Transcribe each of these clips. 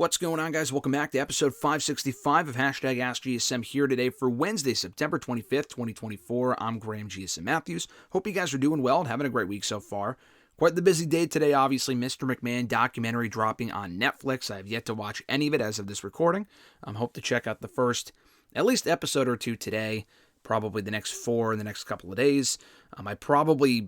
What's going on, guys? Welcome back to episode 565 of #AskGSM here today for Wednesday, September 25th, 2024. I'm Graham GSM Matthews. Hope you guys are doing well and having a great week so far. Quite the busy day today, obviously. Mr. McMahon documentary dropping on Netflix. I have yet to watch any of it as of this recording. Hope to check out the first, at least episode or two today. Probably the next 4 in the next couple of days. I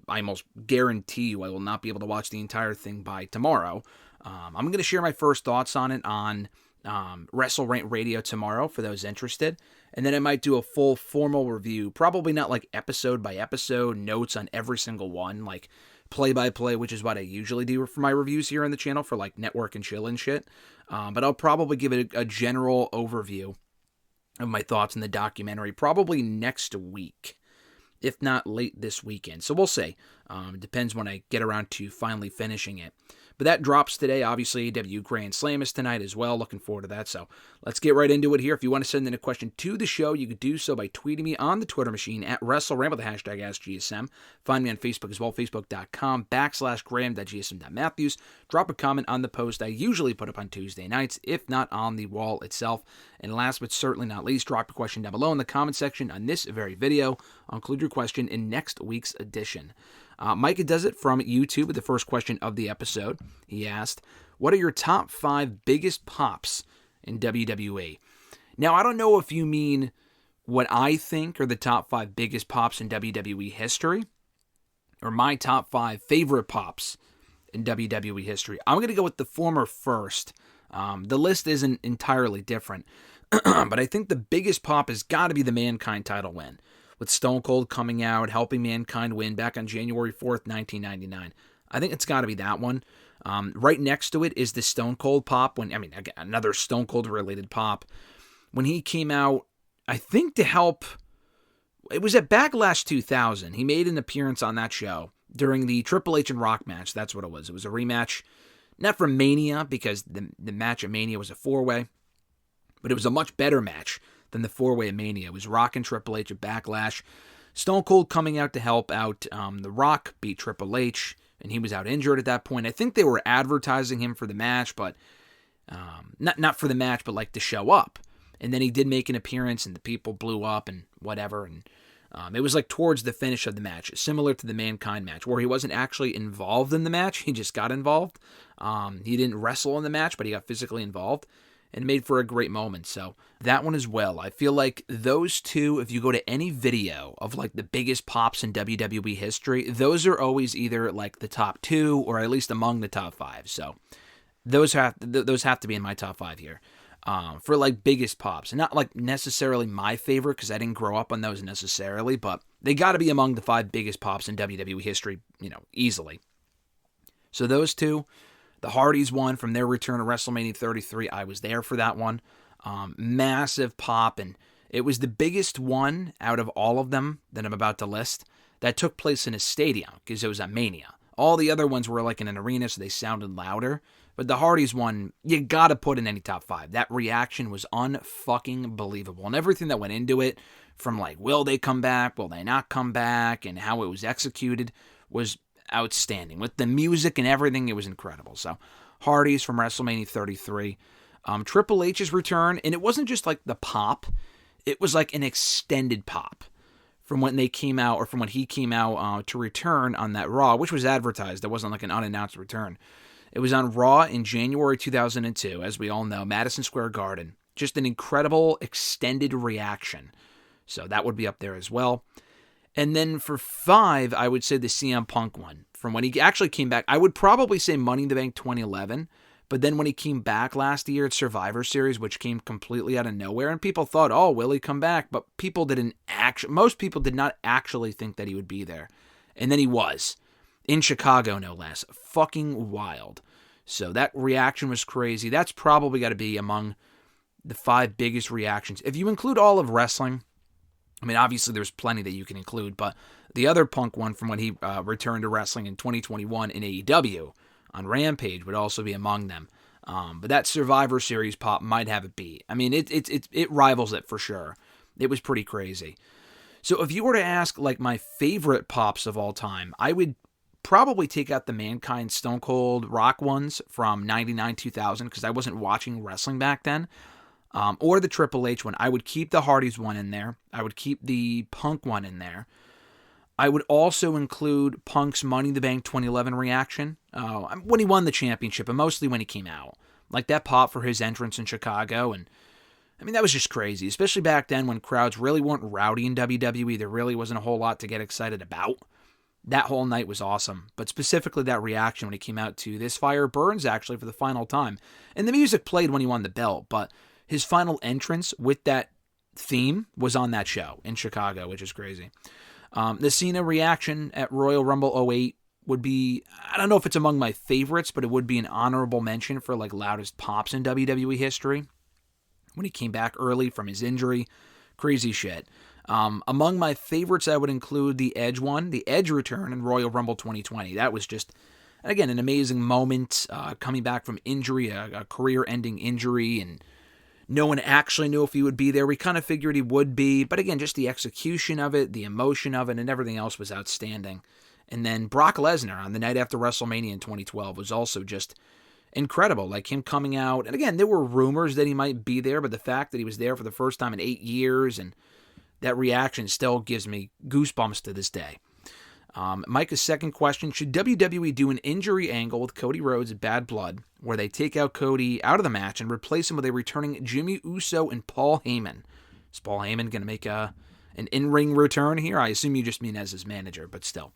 almost guarantee you I will not be able to watch the entire thing by tomorrow. I'm going to share my first thoughts on it on WrestleRant Radio tomorrow for those interested. And then I might do a full formal review, probably not like episode by episode, notes on every single one, like play by play, which is what I usually do for my reviews here on the channel for like network and chill and shit. But I'll probably give it a general overview of my thoughts on the documentary probably next week, if not late this weekend. So we'll see. It depends when I get around to finally finishing it. But that drops today. Obviously, AEW Grand Slam is tonight as well. Looking forward to that. So let's get right into it here. If you want to send in a question to the show, you could do so by tweeting me on the Twitter machine at WrestleRant with the hashtag AskGSM. Find me on Facebook as well, facebook.com/Graham.gsm.Matthews. Drop a comment on the post I usually put up on Tuesday nights, if not on the wall itself. And last but certainly not least, drop your question down below in the comment section on this very video. I'll include your question in next week's edition. Micah does it from YouTube with the first question of the episode. He asked, what are your top 5 biggest pops in WWE? Now, I don't know if you mean what I think are the top 5 biggest pops in WWE history, or my top 5 favorite pops in WWE history. I'm going to go with the former first. The list isn't entirely different, but I think the biggest pop has got to be the Mankind title win, with Stone Cold coming out, helping Mankind win back on January 4th, 1999. I think it's got to be that one. Right next to it is the Stone Cold pop, again, another Stone Cold related pop. When he came out, I think to help, it was at Backlash 2000. He made an appearance on that show during the Triple H and Rock match. That's what it was. It was a rematch, not from Mania, because the match at Mania was a 4-way, but it was a much better match than the 4-way of Mania. It was Rock and Triple H at Backlash. Stone Cold coming out to help out The Rock, beat Triple H, and he was out injured at that point. I think they were advertising him for the match, but not for the match, but like to show up. And then he did make an appearance, and the people blew up and whatever. And it was like towards the finish of the match, similar to the Mankind match, where he wasn't actually involved in the match. He just got involved. He didn't wrestle in the match, but he got physically involved, and made for a great moment. So that one as well. I feel like those two, if you go to any video of like the biggest pops in WWE history, those are always either like the top 2 or at least among the top 5. So those have to be in my top 5 here. For like biggest pops, and not like necessarily my favorite because I didn't grow up on those necessarily, but they got to be among the 5 biggest pops in WWE history, easily. So those two. The Hardys won from their return to WrestleMania 33. I was there for that one. Massive pop, and it was the biggest one out of all of them that I'm about to list that took place in a stadium because it was at Mania. All the other ones were like in an arena, so they sounded louder. But the Hardys one, you got to put in any top 5. That reaction was unfucking believable. And everything that went into it, from like, will they come back, will they not come back, and how it was executed was outstanding. With the music and everything, it was incredible. So, Hardys from WrestleMania 33. Triple H's return, and it wasn't just like the pop, it was like an extended pop from when they came out, or from when he came out to return on that Raw, which was advertised. It wasn't like an unannounced return. It was on Raw in January 2002, as we all know, Madison Square Garden. Just an incredible extended reaction. So that would be up there as well. And then for 5, I would say the CM Punk one. From when he actually came back, I would probably say Money in the Bank 2011. But then when he came back last year at Survivor Series, which came completely out of nowhere, and people thought, oh, will he come back? But most people did not actually think that he would be there. And then he was. In Chicago, no less. Fucking wild. So that reaction was crazy. That's probably got to be among the 5 biggest reactions. If you include all of wrestling, obviously there's plenty that you can include, but the other Punk one from when he returned to wrestling in 2021 in AEW on Rampage would also be among them. But that Survivor Series pop might have a beat. It rivals it for sure. It was pretty crazy. So if you were to ask like my favorite pops of all time, I would probably take out the Mankind Stone Cold Rock ones from 99, 2000, because I wasn't watching wrestling back then. Or the Triple H one. I would keep the Hardys one in there. I would keep the Punk one in there. I would also include Punk's Money in the Bank 2011 reaction when he won the championship, and mostly when he came out. Like that pop for his entrance in Chicago, and I mean, that was just crazy, especially back then when crowds really weren't rowdy in WWE. There really wasn't a whole lot to get excited about. That whole night was awesome, but specifically that reaction when he came out to This Fire Burns, actually, for the final time. And the music played when he won the belt, but his final entrance with that theme was on that show in Chicago, which is crazy. The Cena reaction at Royal Rumble 08 would be, I don't know if it's among my favorites, but it would be an honorable mention for like loudest pops in WWE history. When he came back early from his injury, crazy shit. Among my favorites, I would include the Edge one, the Edge return in Royal Rumble 2020. That was just, again, an amazing moment, coming back from injury, a career-ending injury, and no one actually knew if he would be there. We kind of figured he would be, but again, just the execution of it, the emotion of it, and everything else was outstanding. And then Brock Lesnar on the night after WrestleMania in 2012 was also just incredible. Like him coming out, and again, there were rumors that he might be there, but the fact that he was there for the first time in 8 years, and that reaction still gives me goosebumps to this day. Micah's second question, should WWE do an injury angle with Cody Rhodes at Bad Blood, where they take out Cody out of the match and replace him with a returning Jimmy Uso and Paul Heyman? Is Paul Heyman going to make an in-ring return here? I assume you just mean as his manager, but still.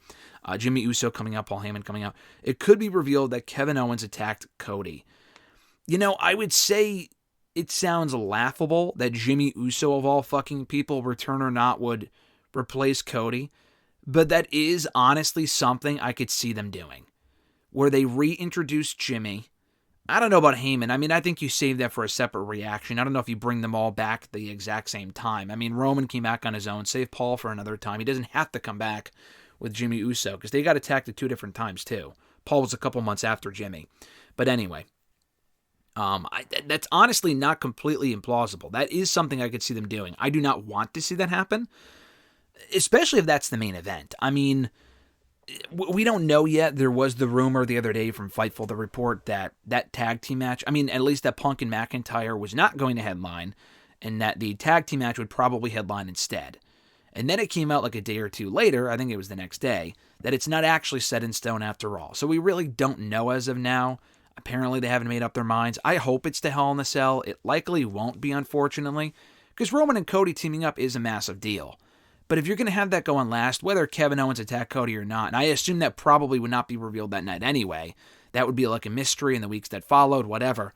Jimmy Uso coming out, Paul Heyman coming out. It could be revealed that Kevin Owens attacked Cody. You know, I would say it sounds laughable that Jimmy Uso, of all fucking people, return or not, would replace Cody. But that is honestly something I could see them doing. Where they reintroduce Jimmy. I don't know about Heyman. I mean, I think you save that for a separate reaction. I don't know if you bring them all back at the exact same time. I mean, Roman came back on his own. Save Paul for another time. He doesn't have to come back with Jimmy Uso, because they got attacked at 2 different times, too. Paul was a couple months after Jimmy. But anyway, that's honestly not completely implausible. That is something I could see them doing. I do not want to see that happen, especially if that's the main event. I mean, we don't know yet. There was the rumor the other day from Fightful, the report that tag team match, I mean, at least that Punk and McIntyre was not going to headline, and that the tag team match would probably headline instead. And then it came out like a day or two later, I think it was the next day, that it's not actually set in stone after all. So we really don't know as of now. Apparently they haven't made up their minds. I hope it's to Hell in a Cell. It likely won't be, unfortunately, because Roman and Cody teaming up is a massive deal. But if you're going to have that go on last, whether Kevin Owens attacked Cody or not, and I assume that probably would not be revealed that night anyway, that would be like a mystery in the weeks that followed, whatever.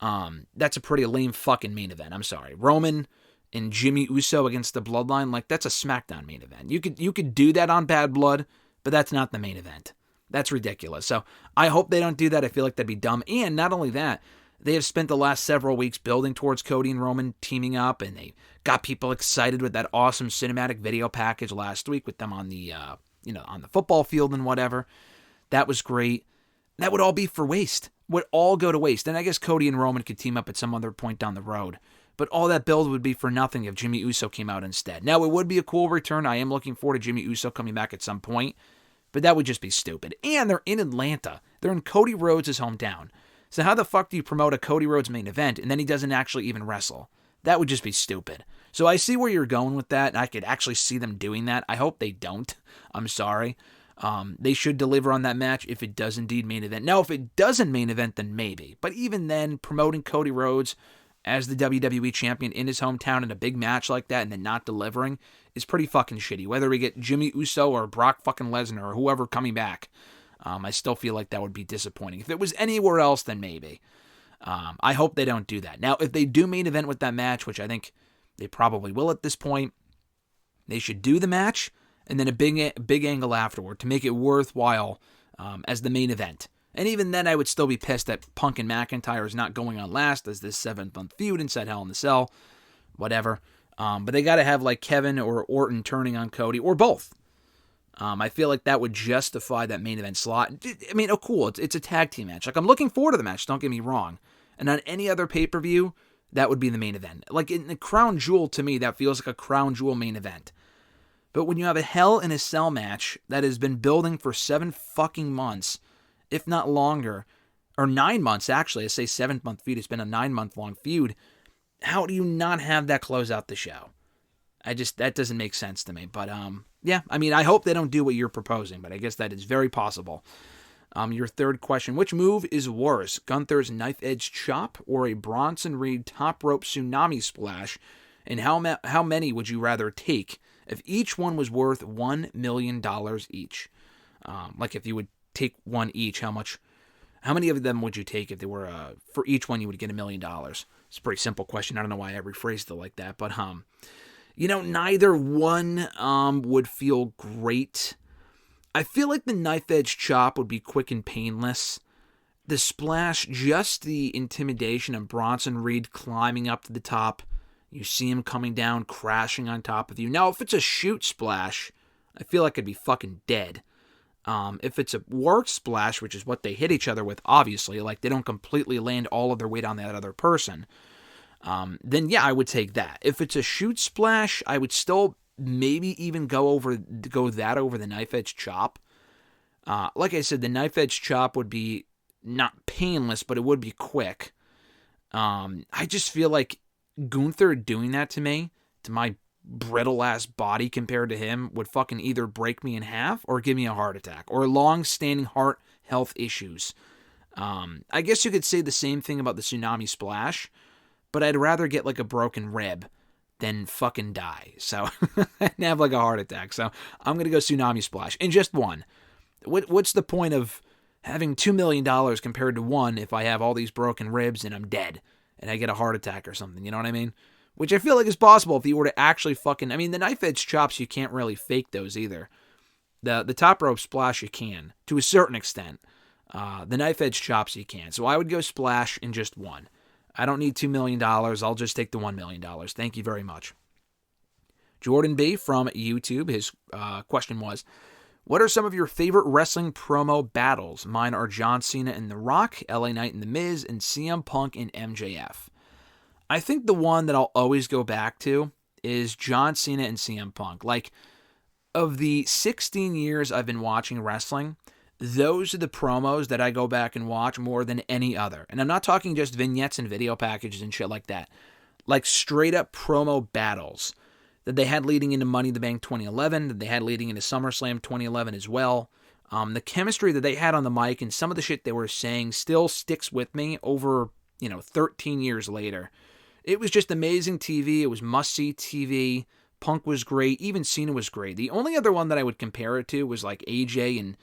That's a pretty lame fucking main event. I'm sorry. Roman and Jimmy Uso against the Bloodline, like, that's a SmackDown main event. You could do that on Bad Blood, but that's not the main event. That's ridiculous. So I hope they don't do that. I feel like that'd be dumb. And not only that, they have spent the last several weeks building towards Cody and Roman teaming up, and they got people excited with that awesome cinematic video package last week with them on the, on the football field and whatever. That was great. That would all be for waste. Would all go to waste. And I guess Cody and Roman could team up at some other point down the road. But all that build would be for nothing if Jimmy Uso came out instead. Now, it would be a cool return. I am looking forward to Jimmy Uso coming back at some point. But that would just be stupid. And they're in Atlanta. They're in Cody Rhodes' hometown. So how the fuck do you promote a Cody Rhodes main event and then he doesn't actually even wrestle? That would just be stupid. So I see where you're going with that, and I could actually see them doing that. I hope they don't. I'm sorry. They should deliver on that match if it does indeed main event. Now, if it doesn't main event, then maybe. But even then, promoting Cody Rhodes as the WWE champion in his hometown in a big match like that and then not delivering is pretty fucking shitty. Whether we get Jimmy Uso or Brock fucking Lesnar or whoever coming back, I still feel like that would be disappointing. If it was anywhere else, then maybe. I hope they don't do that. Now, if they do main event with that match, which I think they probably will at this point, they should do the match and then a big angle afterward to make it worthwhile as the main event. And even then, I would still be pissed that Punk and McIntyre is not going on last as this 7-month feud inside Hell in a Cell. Whatever. But they got to have like Kevin or Orton turning on Cody, or both. I feel like that would justify that main event slot. I mean, cool. It's a tag team match. Like, I'm looking forward to the match, don't get me wrong. And on any other pay-per-view, that would be the main event. Like, in the Crown Jewel, to me, that feels like a Crown Jewel main event. But when you have a Hell in a Cell match that has been building for 7 fucking months, if not longer, or 9 months actually, I say 7-month feud, it's been a 9-month long feud, how do you not have that close out the show? That doesn't make sense to me. But, yeah, I mean, I hope they don't do what you're proposing, but I guess that is very possible. Your third question, which move is worse, Gunther's knife edge chop or a Bronson Reed top rope tsunami splash? And how many would you rather take if each one was worth $1 million each? Like if you would take one each, how many of them would you take if they were, for each one you would get $1 million? It's a pretty simple question. I don't know why I rephrased it like that, but, neither one, would feel great. I feel like the knife edge chop would be quick and painless. The splash, just the intimidation of Bronson Reed climbing up to the top. You see him coming down, crashing on top of you. Now, if it's a shoot splash, I feel like I'd be fucking dead. If it's a work splash, which is what they hit each other with, obviously, like they don't completely land all of their weight on that other person, then yeah, I would take that. If it's a shoot splash, I would still maybe even go over the knife edge chop. Like I said, the knife edge chop would be not painless, but it would be quick. I just feel like Gunther doing that to me, to my brittle ass body compared to him, would fucking either break me in half or give me a heart attack or long-standing heart health issues. I guess you could say the same thing about the tsunami splash, but I'd rather get like a broken rib than fucking die. So and have like a heart attack. So I'm gonna go tsunami splash in just one. What's the point of having $2 million compared to one if I have all these broken ribs and I'm dead and I get a heart attack or something? You know what I mean? Which I feel like is possible if you were to actually fucking... I mean, the knife edge chops, you can't really fake those either. The top rope splash, you can, to a certain extent. The knife edge chops, you can. So I would go splash in just one. I don't need $2 million. I'll just take the $1 million. Thank you very much. Jordan B. from YouTube, his question was, what are some of your favorite wrestling promo battles? Mine are John Cena and The Rock, LA Knight and The Miz, and CM Punk and MJF. I think the one that I'll always go back to is John Cena and CM Punk. Like, of the 16 years I've been watching wrestling, those are the promos that I go back and watch more than any other. And I'm not talking just vignettes and video packages and shit like that. Like straight up promo battles that they had leading into Money in the Bank 2011, that they had leading into SummerSlam 2011 as well. The chemistry that they had on the mic and some of the shit they were saying still sticks with me over, 13 years later. It was just amazing TV. It was must-see TV. Punk was great. Even Cena was great. The only other one that I would compare it to was like AJ and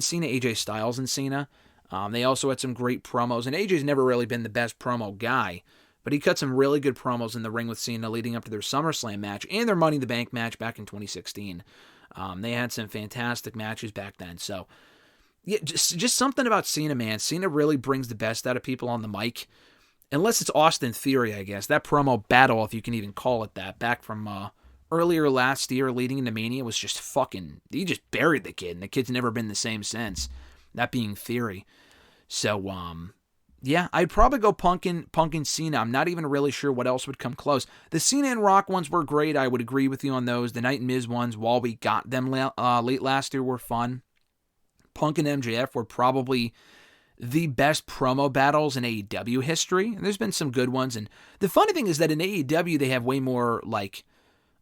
Cena, AJ Styles and Cena. They also had some great promos, and AJ's never really been the best promo guy, but he cut some really good promos in the ring with Cena leading up to their SummerSlam match and their Money in the Bank match back in 2016. They had some fantastic matches back then. So, yeah, just something about Cena, man. Cena really brings the best out of people on the mic. Unless it's Austin Theory, I guess. That promo battle, if you can even call it that, back from earlier last year leading into Mania was just fucking... He just buried the kid, and the kid's never been the same since. That being Theory. So, yeah, I'd probably go Punk and Cena. I'm not even really sure what else would come close. The Cena and Rock ones were great. I would agree with you on those. The Knight and Miz ones, while we got them late last year, were fun. Punk and MJF were probably the best promo battles in AEW history. And there's been some good ones. And the funny thing is that in AEW, they have way more, like,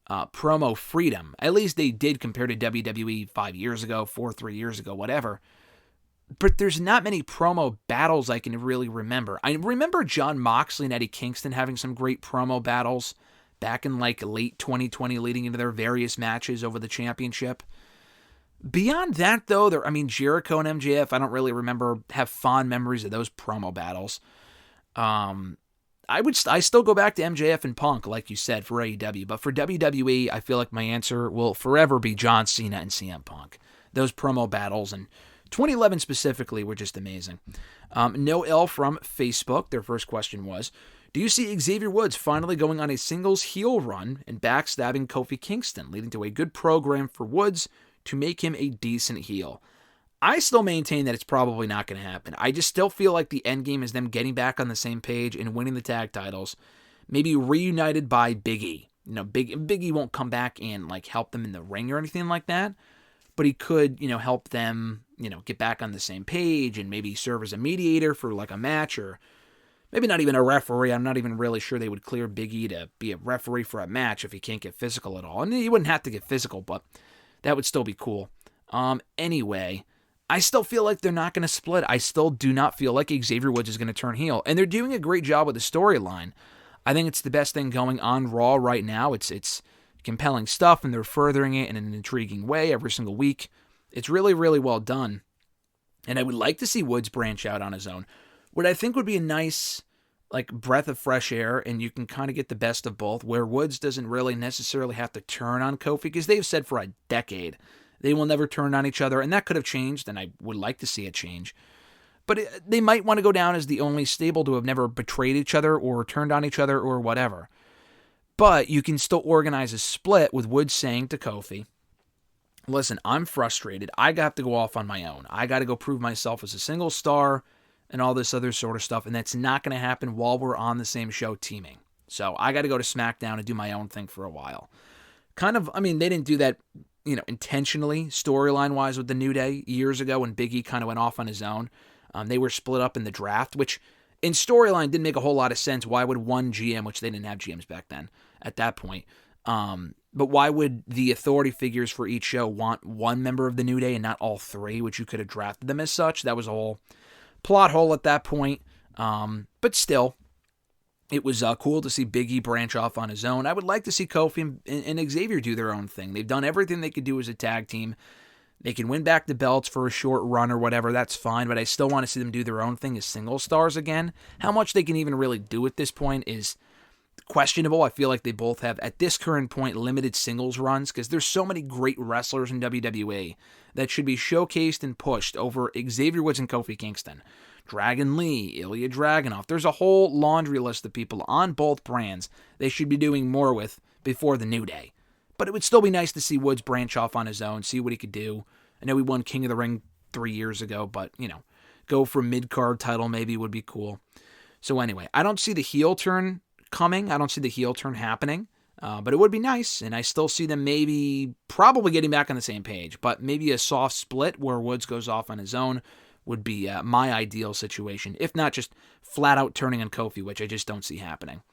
promo freedom. At least they did compared to WWE 5 years ago, 3 years ago, whatever. But there's not many promo battles I can really remember. I remember Jon Moxley and Eddie Kingston having some great promo battles back in, like, late 2020, leading into their various matches over the championship. Beyond that, though, Jericho and MJF, I don't really have fond memories of those promo battles. I still go back to MJF and Punk, like you said, for AEW. But for WWE, I feel like my answer will forever be John Cena and CM Punk. Those promo battles, and 2011 specifically, were just amazing. Noel from Facebook, their first question was, do you see Xavier Woods finally going on a singles heel run and backstabbing Kofi Kingston, leading to a good program for Woods to make him a decent heel? I still maintain that it's probably not going to happen. I just still feel like the end game is them getting back on the same page and winning the tag titles, maybe reunited by Big E. Biggie won't come back and like help them in the ring or anything like that, but he could, help them, get back on the same page and maybe serve as a mediator for like a match, or maybe not even a referee. I'm not even really sure they would clear Big E to be a referee for a match if he can't get physical at all. And he wouldn't have to get physical, but that would still be cool. Anyway, I still feel like they're not going to split. I still do not feel like Xavier Woods is going to turn heel. And they're doing a great job with the storyline. I think it's the best thing going on Raw right now. It's compelling stuff, and they're furthering it in an intriguing way every single week. It's really, really well done. And I would like to see Woods branch out on his own. What I think would be a nice breath of fresh air, and you can kind of get the best of both, where Woods doesn't really necessarily have to turn on Kofi, because they've said for a decade they will never turn on each other, and that could have changed, and I would like to see it change. But they might want to go down as the only stable to have never betrayed each other or turned on each other or whatever. But you can still organize a split with Woods saying to Kofi, listen, I'm frustrated. I got to go off on my own. I got to go prove myself as a single star and all this other sort of stuff, and that's not going to happen while we're on the same show teaming. So I got to go to SmackDown and do my own thing for a while. They didn't do that, intentionally, storyline-wise with the New Day years ago when Big E kind of went off on his own. They were split up in the draft, which in storyline didn't make a whole lot of sense. Why would one GM, which they didn't have GMs back then at that point, but why would the authority figures for each show want one member of the New Day and not all three, which you could have drafted them as such? That was a whole plot hole at that point. But still, it was cool to see Big E branch off on his own. I would like to see Kofi and Xavier do their own thing. They've done everything they could do as a tag team. They can win back the belts for a short run or whatever, that's fine, but I still want to see them do their own thing as single stars again. How much they can even really do at this point is questionable. I feel like they both have, at this current point, limited singles runs, because there's so many great wrestlers in WWE that should be showcased and pushed over Xavier Woods and Kofi Kingston. Dragon Lee, Ilya Dragunov. There's a whole laundry list of people on both brands they should be doing more with before the New Day. But it would still be nice to see Woods branch off on his own, see what he could do. I know he won King of the Ring 3 years ago, but, go for mid-card title maybe would be cool. So anyway, I don't see the heel turn coming. I don't see the heel turn happening. But it would be nice, and I still see them probably getting back on the same page. But maybe a soft split where Woods goes off on his own would be my ideal situation. If not, just flat-out turning on Kofi, which I just don't see happening.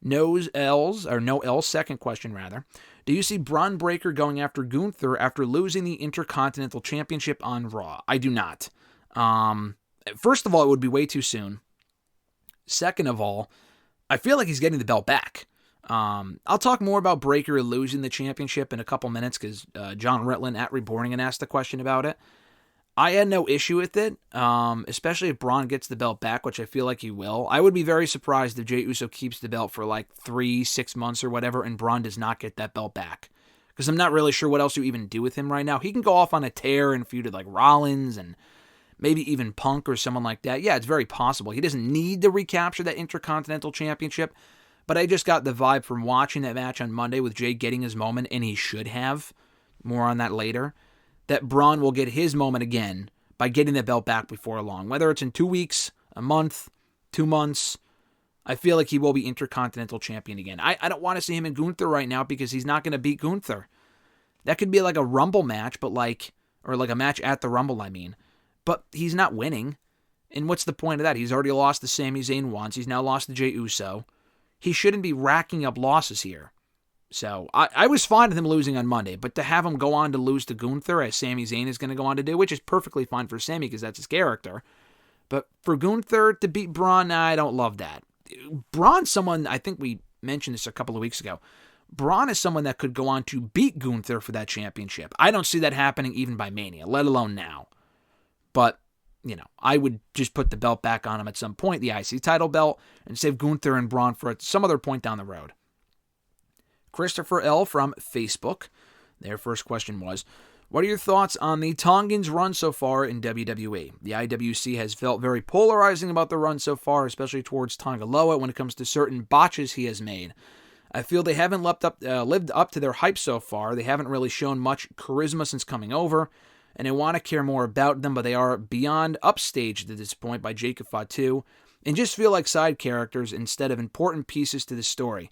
No L's, second question rather. Do you see Braun Breaker going after Gunther after losing the Intercontinental Championship on Raw? I do not. First of all, it would be way too soon. Second of all, I feel like he's getting the belt back. I'll talk more about Breaker losing the championship in a couple minutes, because John Ritlin at Reborning asked a question about it. I had no issue with it, especially if Braun gets the belt back, which I feel like he will. I would be very surprised if Jey Uso keeps the belt for 3-6 months or whatever, and Braun does not get that belt back. Because I'm not really sure what else you even do with him right now. He can go off on a tear and feud with Rollins and maybe even Punk or someone like that. Yeah, it's very possible. He doesn't need to recapture that Intercontinental Championship, but I just got the vibe from watching that match on Monday with Jey getting his moment, and he should have. More on that later. That Braun will get his moment again by getting the belt back before long. Whether it's in 2 weeks, a month, 2 months, I feel like he will be Intercontinental Champion again. I don't want to see him in Gunther right now, because he's not going to beat Gunther. That could be a Rumble match, but or a match at the Rumble, But he's not winning. And what's the point of that? He's already lost to Sami Zayn once. He's now lost to Jey Uso. He shouldn't be racking up losses here. So, I was fine with him losing on Monday, but to have him go on to lose to Gunther, as Sami Zayn is going to go on to do, which is perfectly fine for Sami because that's his character, but for Gunther to beat Braun, I don't love that. Braun's someone, I think we mentioned this a couple of weeks ago, Braun is someone that could go on to beat Gunther for that championship. I don't see that happening even by Mania, let alone now. But, I would just put the belt back on him at some point, the IC title belt, and save Gunther and Braun for some other point down the road. Christopher L. from Facebook, their first question was, what are your thoughts on the Tongans' run so far in WWE? The IWC has felt very polarizing about the run so far, especially towards Tonga Loa when it comes to certain botches he has made. I feel they haven't lived up to their hype so far. They haven't really shown much charisma since coming over, and I want to care more about them, but they are beyond upstaged at this point by Jacob Fatu, and just feel like side characters instead of important pieces to the story.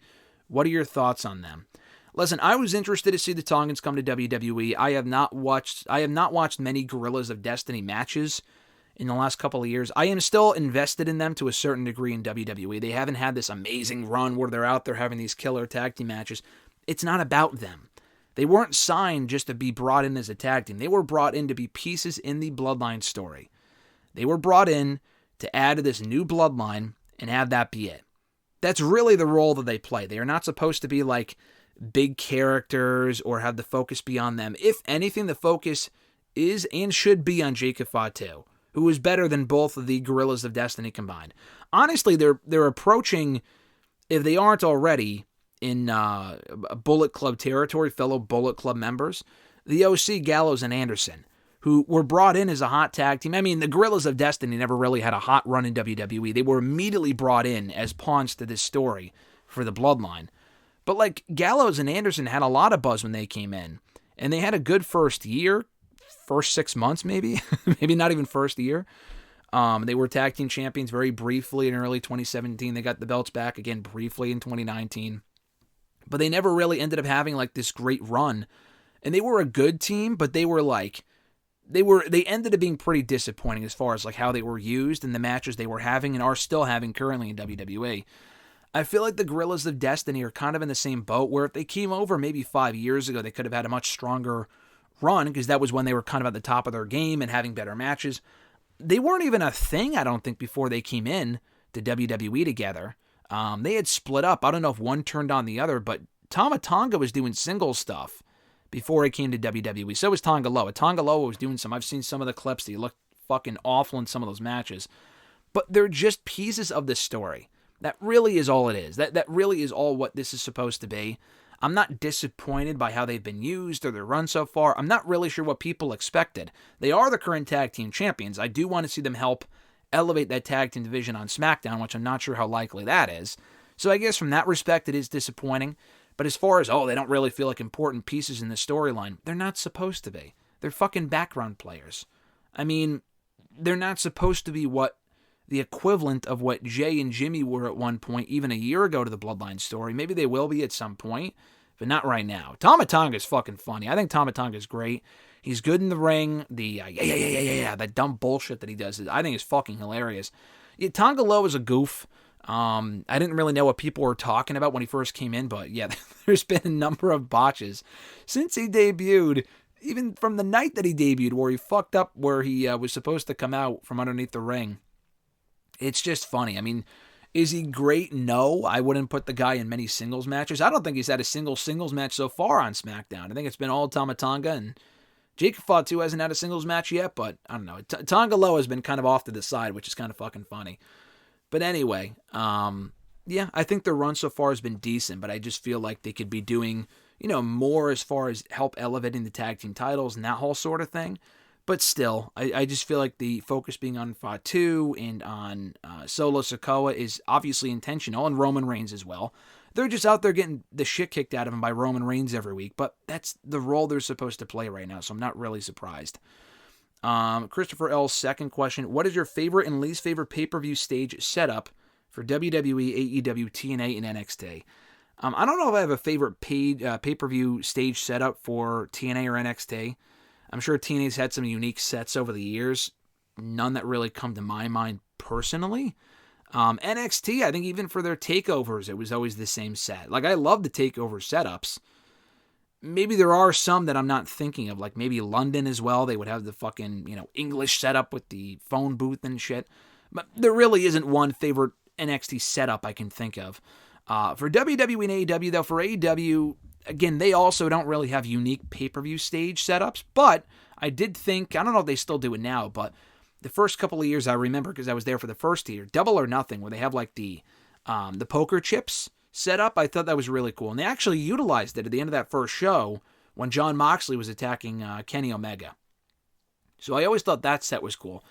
What are your thoughts on them? Listen, I was interested to see the Tongans come to WWE. I have not watched many Guerrillas of Destiny matches in the last couple of years. I am still invested in them to a certain degree in WWE. They haven't had this amazing run where they're out there having these killer tag team matches. It's not about them. They weren't signed just to be brought in as a tag team. They were brought in to be pieces in the Bloodline story. They were brought in to add to this new Bloodline and have that be it. That's really the role that they play. They are not supposed to be like big characters or have the focus be on them. If anything, the focus is and should be on Jacob Fatu, who is better than both of the Guerrillas of Destiny combined. Honestly, they're approaching, if they aren't already, in Bullet Club territory, fellow Bullet Club members, the OC, Gallows, and Anderson, who were brought in as a hot tag team. I mean, the Guerrillas of Destiny never really had a hot run in WWE. They were immediately brought in as pawns to this story for the Bloodline. But like Gallows and Anderson had a lot of buzz when they came in, and they had a good first year, first 6 months maybe, maybe not even first year. They were tag team champions very briefly in early 2017. They got the belts back again briefly in 2019. But they never really ended up having like this great run. And they were a good team, but they ended up being pretty disappointing as far as like how they were used in the matches they were having and are still having currently in WWE. I feel like the Guerrillas of Destiny are kind of in the same boat where if they came over maybe 5 years ago, they could have had a much stronger run because that was when they were kind of at the top of their game and having better matches. They weren't even a thing, I don't think, before they came in to WWE together. They had split up. I don't know if one turned on the other, but Tama Tonga was doing singles stuff before he came to WWE. So was Tonga Loa. Tonga Loa was doing I've seen some of the clips. He looked fucking awful in some of those matches. But they're just pieces of this story. That really is all it is. That really is all what this is supposed to be. I'm not disappointed by how they've been used or their run so far. I'm not really sure what people expected. They are the current tag team champions. I do want to see them help elevate that tag team division on SmackDown, which I'm not sure how likely that is. So I guess from that respect, it is disappointing. But as far as, they don't really feel like important pieces in the storyline, they're not supposed to be. They're fucking background players. I mean, they're not supposed to be the equivalent of what Jay and Jimmy were at one point, even a year ago to the Bloodline story. Maybe they will be at some point, but not right now. Tama Tonga is fucking funny. I think Tama Tonga is great. He's good in the ring. The that dumb bullshit that he does, I think is fucking hilarious. Yeah, Tonga Loa is a goof. I didn't really know what people were talking about when he first came in, but yeah, there's been a number of botches since he debuted, even from the night that he debuted, where he fucked up where he was supposed to come out from underneath the ring. It's just funny. I mean, is he great? No, I wouldn't put the guy in many singles matches. I don't think he's had a single singles match so far on SmackDown. I think it's been all Tama Tonga, and Jacob Fatu hasn't had a singles match yet, but I don't know. Tonga Loa has been kind of off to the side, which is kind of fucking funny. But anyway, yeah, I think their run so far has been decent, but I just feel like they could be doing, more as far as help elevating the tag team titles and that whole sort of thing. But still, I just feel like the focus being on Fatu and on Solo Sikoa is obviously intentional, and Roman Reigns as well. They're just out there getting the shit kicked out of them by Roman Reigns every week, but that's the role they're supposed to play right now, so I'm not really surprised. Christopher L's second question, what is your favorite and least favorite pay-per-view stage setup for WWE, AEW, TNA, and NXT? I don't know if I have a favorite pay-per-view stage setup for TNA or NXT. I'm sure TNA's had some unique sets over the years. None that really come to my mind personally. NXT, I think even for their takeovers, it was always the same set. Like, I love the takeover setups. Maybe there are some that I'm not thinking of, like maybe London as well. They would have the fucking, English setup with the phone booth and shit. But there really isn't one favorite NXT setup I can think of. For WWE and AEW, though, for AEW, again, they also don't really have unique pay-per-view stage setups, but I did think, I don't know if they still do it now, but the first couple of years I remember, because I was there for the first year, Double or Nothing, where they have like the poker chips set up. I thought that was really cool, and they actually utilized it at the end of that first show when Jon Moxley was attacking Kenny Omega. So I always thought that set was cool.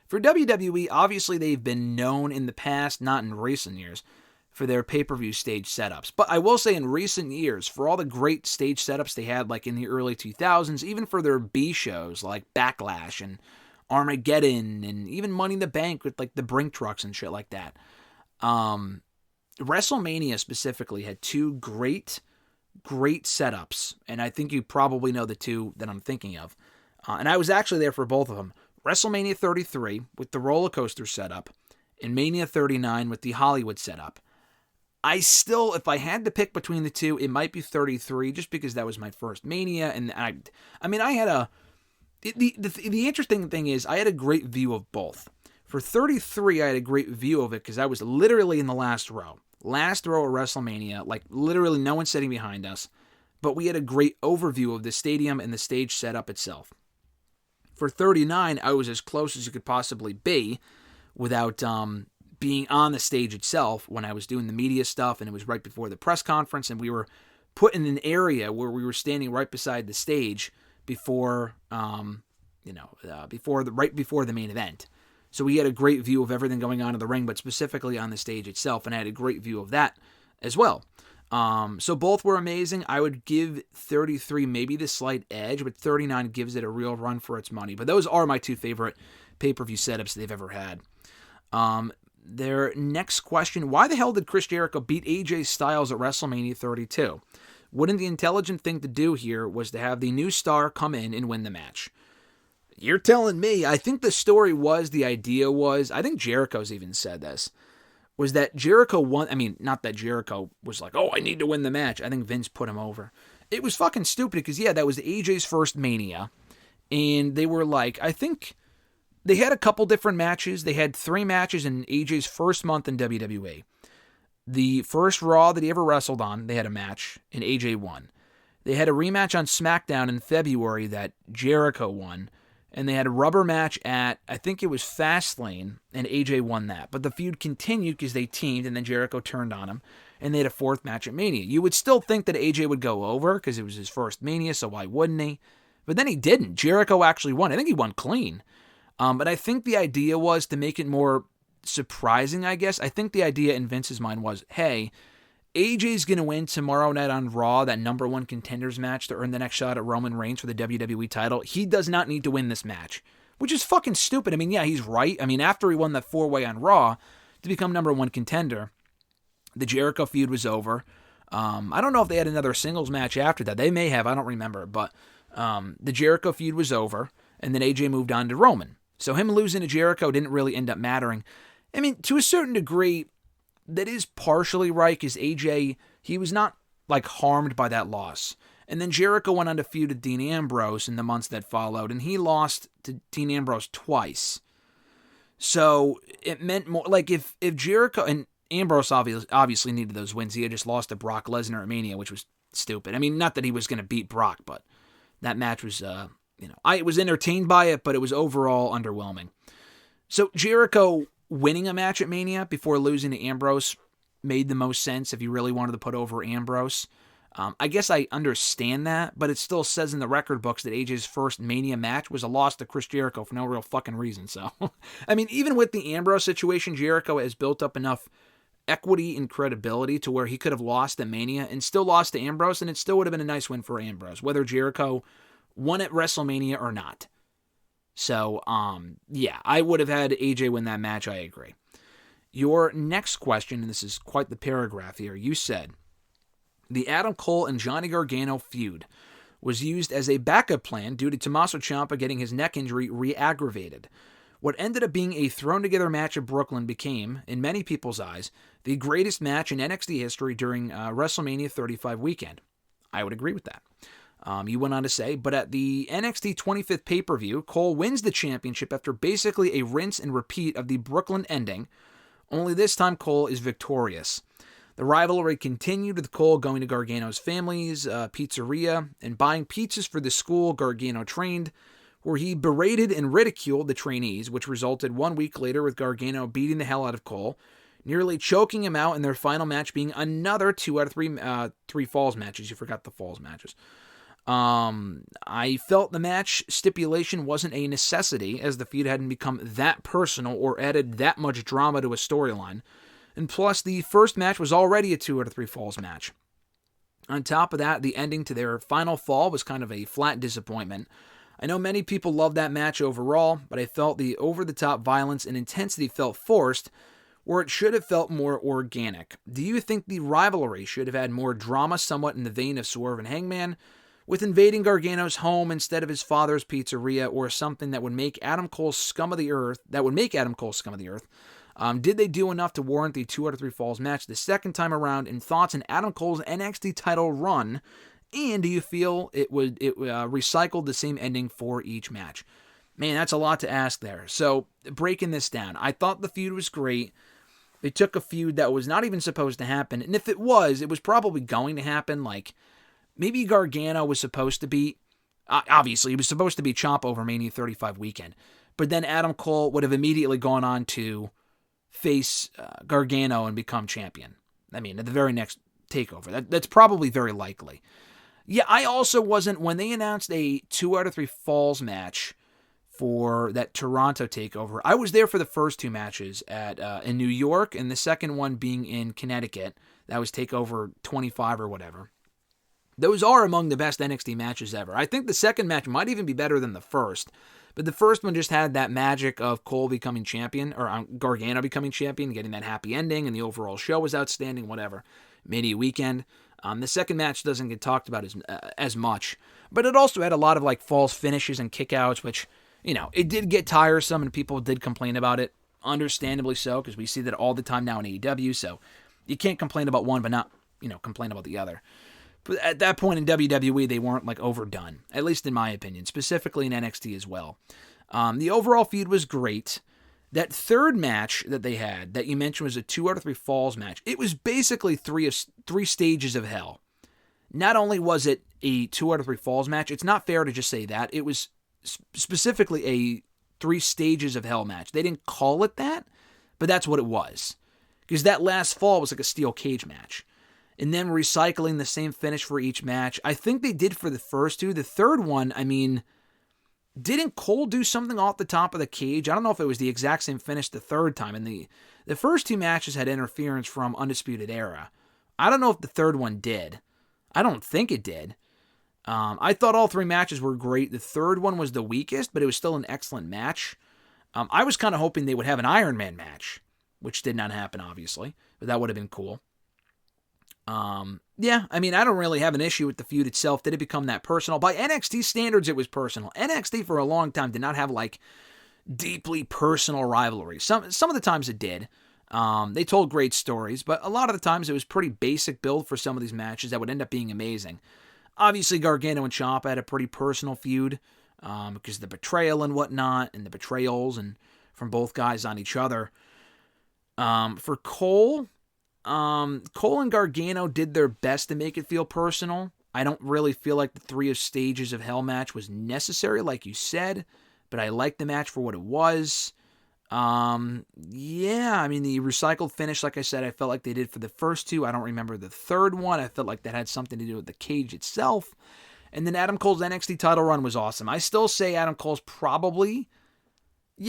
For WWE, obviously they've been known in the past, not in recent years, for their pay-per-view stage setups. But I will say in recent years, for all the great stage setups they had like in the early 2000s, even for their B shows like Backlash and Armageddon and even Money in the Bank with like the Brink trucks and shit like that, WrestleMania specifically had two great setups, and I think you probably know the two that I'm thinking of. And I was actually there for both of them. WrestleMania 33 with the roller coaster setup, and Mania 39 with the Hollywood setup. I still, if I had to pick between the two, it might be 33, just because that was my first Mania, and I had a... The interesting thing is, I had a great view of both. For 33, I had a great view of it because I was literally in the last row. Last row of WrestleMania, like literally no one sitting behind us. But we had a great overview of the stadium and the stage setup itself. For 39, I was as close as you could possibly be without being on the stage itself when I was doing the media stuff, and it was right before the press conference, and we were put in an area where we were standing right beside the stage before the main event. So we had a great view of everything going on in the ring, but specifically on the stage itself, and I had a great view of that as well. So both were amazing. I would give 33 maybe the slight edge, but 39 gives it a real run for its money. But those are my two favorite pay-per-view setups they've ever had. Their next question, why the hell did Chris Jericho beat AJ Styles at WrestleMania 32? Wouldn't the intelligent thing to do here was to have the new star come in and win the match? You're telling me. I think the story was, the idea was, I think Jericho's even said this, was that Jericho won. I mean, not that Jericho was like, oh, I need to win the match. I think Vince put him over. It was fucking stupid because, yeah, that was AJ's first Mania. And they were like, I think they had a couple different matches. They had 3 matches in AJ's first month in WWE. The first Raw that he ever wrestled on, they had a match, and AJ won. They had a rematch on SmackDown in February that Jericho won. And they had a rubber match at, I think it was Fastlane, and AJ won that. But the feud continued because they teamed, and then Jericho turned on him, and they had a 4th match at Mania. You would still think that AJ would go over because it was his first Mania, so why wouldn't he? But then he didn't. Jericho actually won. I think he won clean. But I think the idea was to make it more surprising, I guess. I think the idea in Vince's mind was, hey, AJ's going to win tomorrow night on Raw, that number 1 contenders match to earn the next shot at Roman Reigns for the WWE title. He does not need to win this match, which is fucking stupid. I mean, yeah, he's right. I mean, after he won that 4-way on Raw to become number 1 contender, the Jericho feud was over. I don't know if they had another singles match after that. They may have. I don't remember. But the Jericho feud was over, and then AJ moved on to Roman. So him losing to Jericho didn't really end up mattering. I mean, to a certain degree, that is partially right, because AJ, he was not, like, harmed by that loss. And then Jericho went on to feud with Dean Ambrose in the months that followed, and he lost to Dean Ambrose twice. So it meant more, like, if Jericho, and Ambrose obviously needed those wins. He had just lost to Brock Lesnar at Mania, which was stupid. I mean, not that he was going to beat Brock, but that match was, I was entertained by it, but it was overall underwhelming. So Jericho winning a match at Mania before losing to Ambrose made the most sense if you really wanted to put over Ambrose. I guess I understand that, but it still says in the record books that AJ's first Mania match was a loss to Chris Jericho for no real fucking reason. So, I mean, even with the Ambrose situation, Jericho has built up enough equity and credibility to where he could have lost at Mania and still lost to Ambrose, and it still would have been a nice win for Ambrose, whether Jericho won at WrestleMania or not. So, yeah, I would have had AJ win that match, I agree. Your next question, and this is quite the paragraph here, you said, the Adam Cole and Johnny Gargano feud was used as a backup plan due to Tommaso Ciampa getting his neck injury re-aggravated. What ended up being a thrown-together match at Brooklyn became, in many people's eyes, the greatest match in NXT history during WrestleMania 35 weekend. I would agree with that. You went on to say, but at the NXT 25th pay-per-view, Cole wins the championship after basically a rinse and repeat of the Brooklyn ending, only this time Cole is victorious. The rivalry continued with Cole going to Gargano's family's pizzeria and buying pizzas for the school Gargano trained, where he berated and ridiculed the trainees, which resulted 1 week later with Gargano beating the hell out of Cole, nearly choking him out in their final match being another 2 out of 3 falls matches. You forgot the falls matches. I felt the match stipulation wasn't a necessity, as the feud hadn't become that personal or added that much drama to a storyline. And plus, the first match was already a 2 out of 3 falls match. On top of that, the ending to their final fall was kind of a flat disappointment. I know many people loved that match overall, but I felt the over-the-top violence and intensity felt forced, where it should have felt more organic? Do you think the rivalry should have had more drama, somewhat in the vein of Swerve and Hangman, with invading Gargano's home instead of his father's pizzeria, or something that would make Adam Cole scum of the earth? Did they do enough to warrant the 2 out of 3 falls match the second time around? And thoughts on Adam Cole's NXT title run? And do you feel it recycled the same ending for each match? Man, that's a lot to ask there. So, breaking this down, I thought the feud was great. They took a feud that was not even supposed to happen, and if it was probably going to happen. Like, maybe Gargano was supposed to be, obviously, he was supposed to be Ciampa over Mania 35 weekend, but then Adam Cole would have immediately gone on to face Gargano and become champion. I mean, at the very next takeover. That's probably very likely. Yeah, I also wasn't, when they announced a 2 out of 3 falls match for that Toronto takeover, I was there for the first 2 matches in New York, and the second one being in Connecticut. That was takeover 25 or whatever. Those are among the best NXT matches ever. I think the second match might even be better than the first, but the first one just had that magic of Cole becoming champion, or Gargano becoming champion, getting that happy ending, and the overall show was outstanding, whatever. Mania weekend. The second match doesn't get talked about as much, but it also had a lot of like false finishes and kickouts, which, it did get tiresome and people did complain about it, understandably so, because we see that all the time now in AEW, so you can't complain about one but not, complain about the other. But at that point in WWE, they weren't like overdone, at least in my opinion, specifically in NXT as well. The overall feud was great. That third match that they had, that you mentioned, was a 2 out of 3 falls match. It was basically three stages of hell. Not only was it a 2 out of 3 falls match, it's not fair to just say that. It was specifically a 3 stages of hell match. They didn't call it that, but that's what it was. Because that last fall was like a steel cage match. And then recycling the same finish for each match. I think they did for the first 2. The third one, didn't Cole do something off the top of the cage? I don't know if it was the exact same finish the third time. And the first 2 matches had interference from Undisputed Era. I don't know if the third one did. I don't think it did. I thought all 3 matches were great. The third one was the weakest, but it was still an excellent match. I was kind of hoping they would have an Iron Man match, which did not happen, obviously, but that would have been cool. I don't really have an issue with the feud itself. Did it become that personal? By NXT standards, it was personal. NXT for a long time did not have like deeply personal rivalries. Some of the times it did. They told great stories, but a lot of the times it was pretty basic build for some of these matches that would end up being amazing. Obviously, Gargano and Ciampa had a pretty personal feud because of the betrayal and whatnot, and the betrayals and from both guys on each other. For Cole and Gargano did their best to make it feel personal. I don't really feel like the 3 stages of hell match was necessary, like you said, but I liked the match for what it was. The recycled finish, like I said, I felt like they did for the first 2. I don't remember the third one. I felt like that had something to do with the cage itself. And then Adam Cole's NXT title run was awesome. I still say Adam Cole's probably,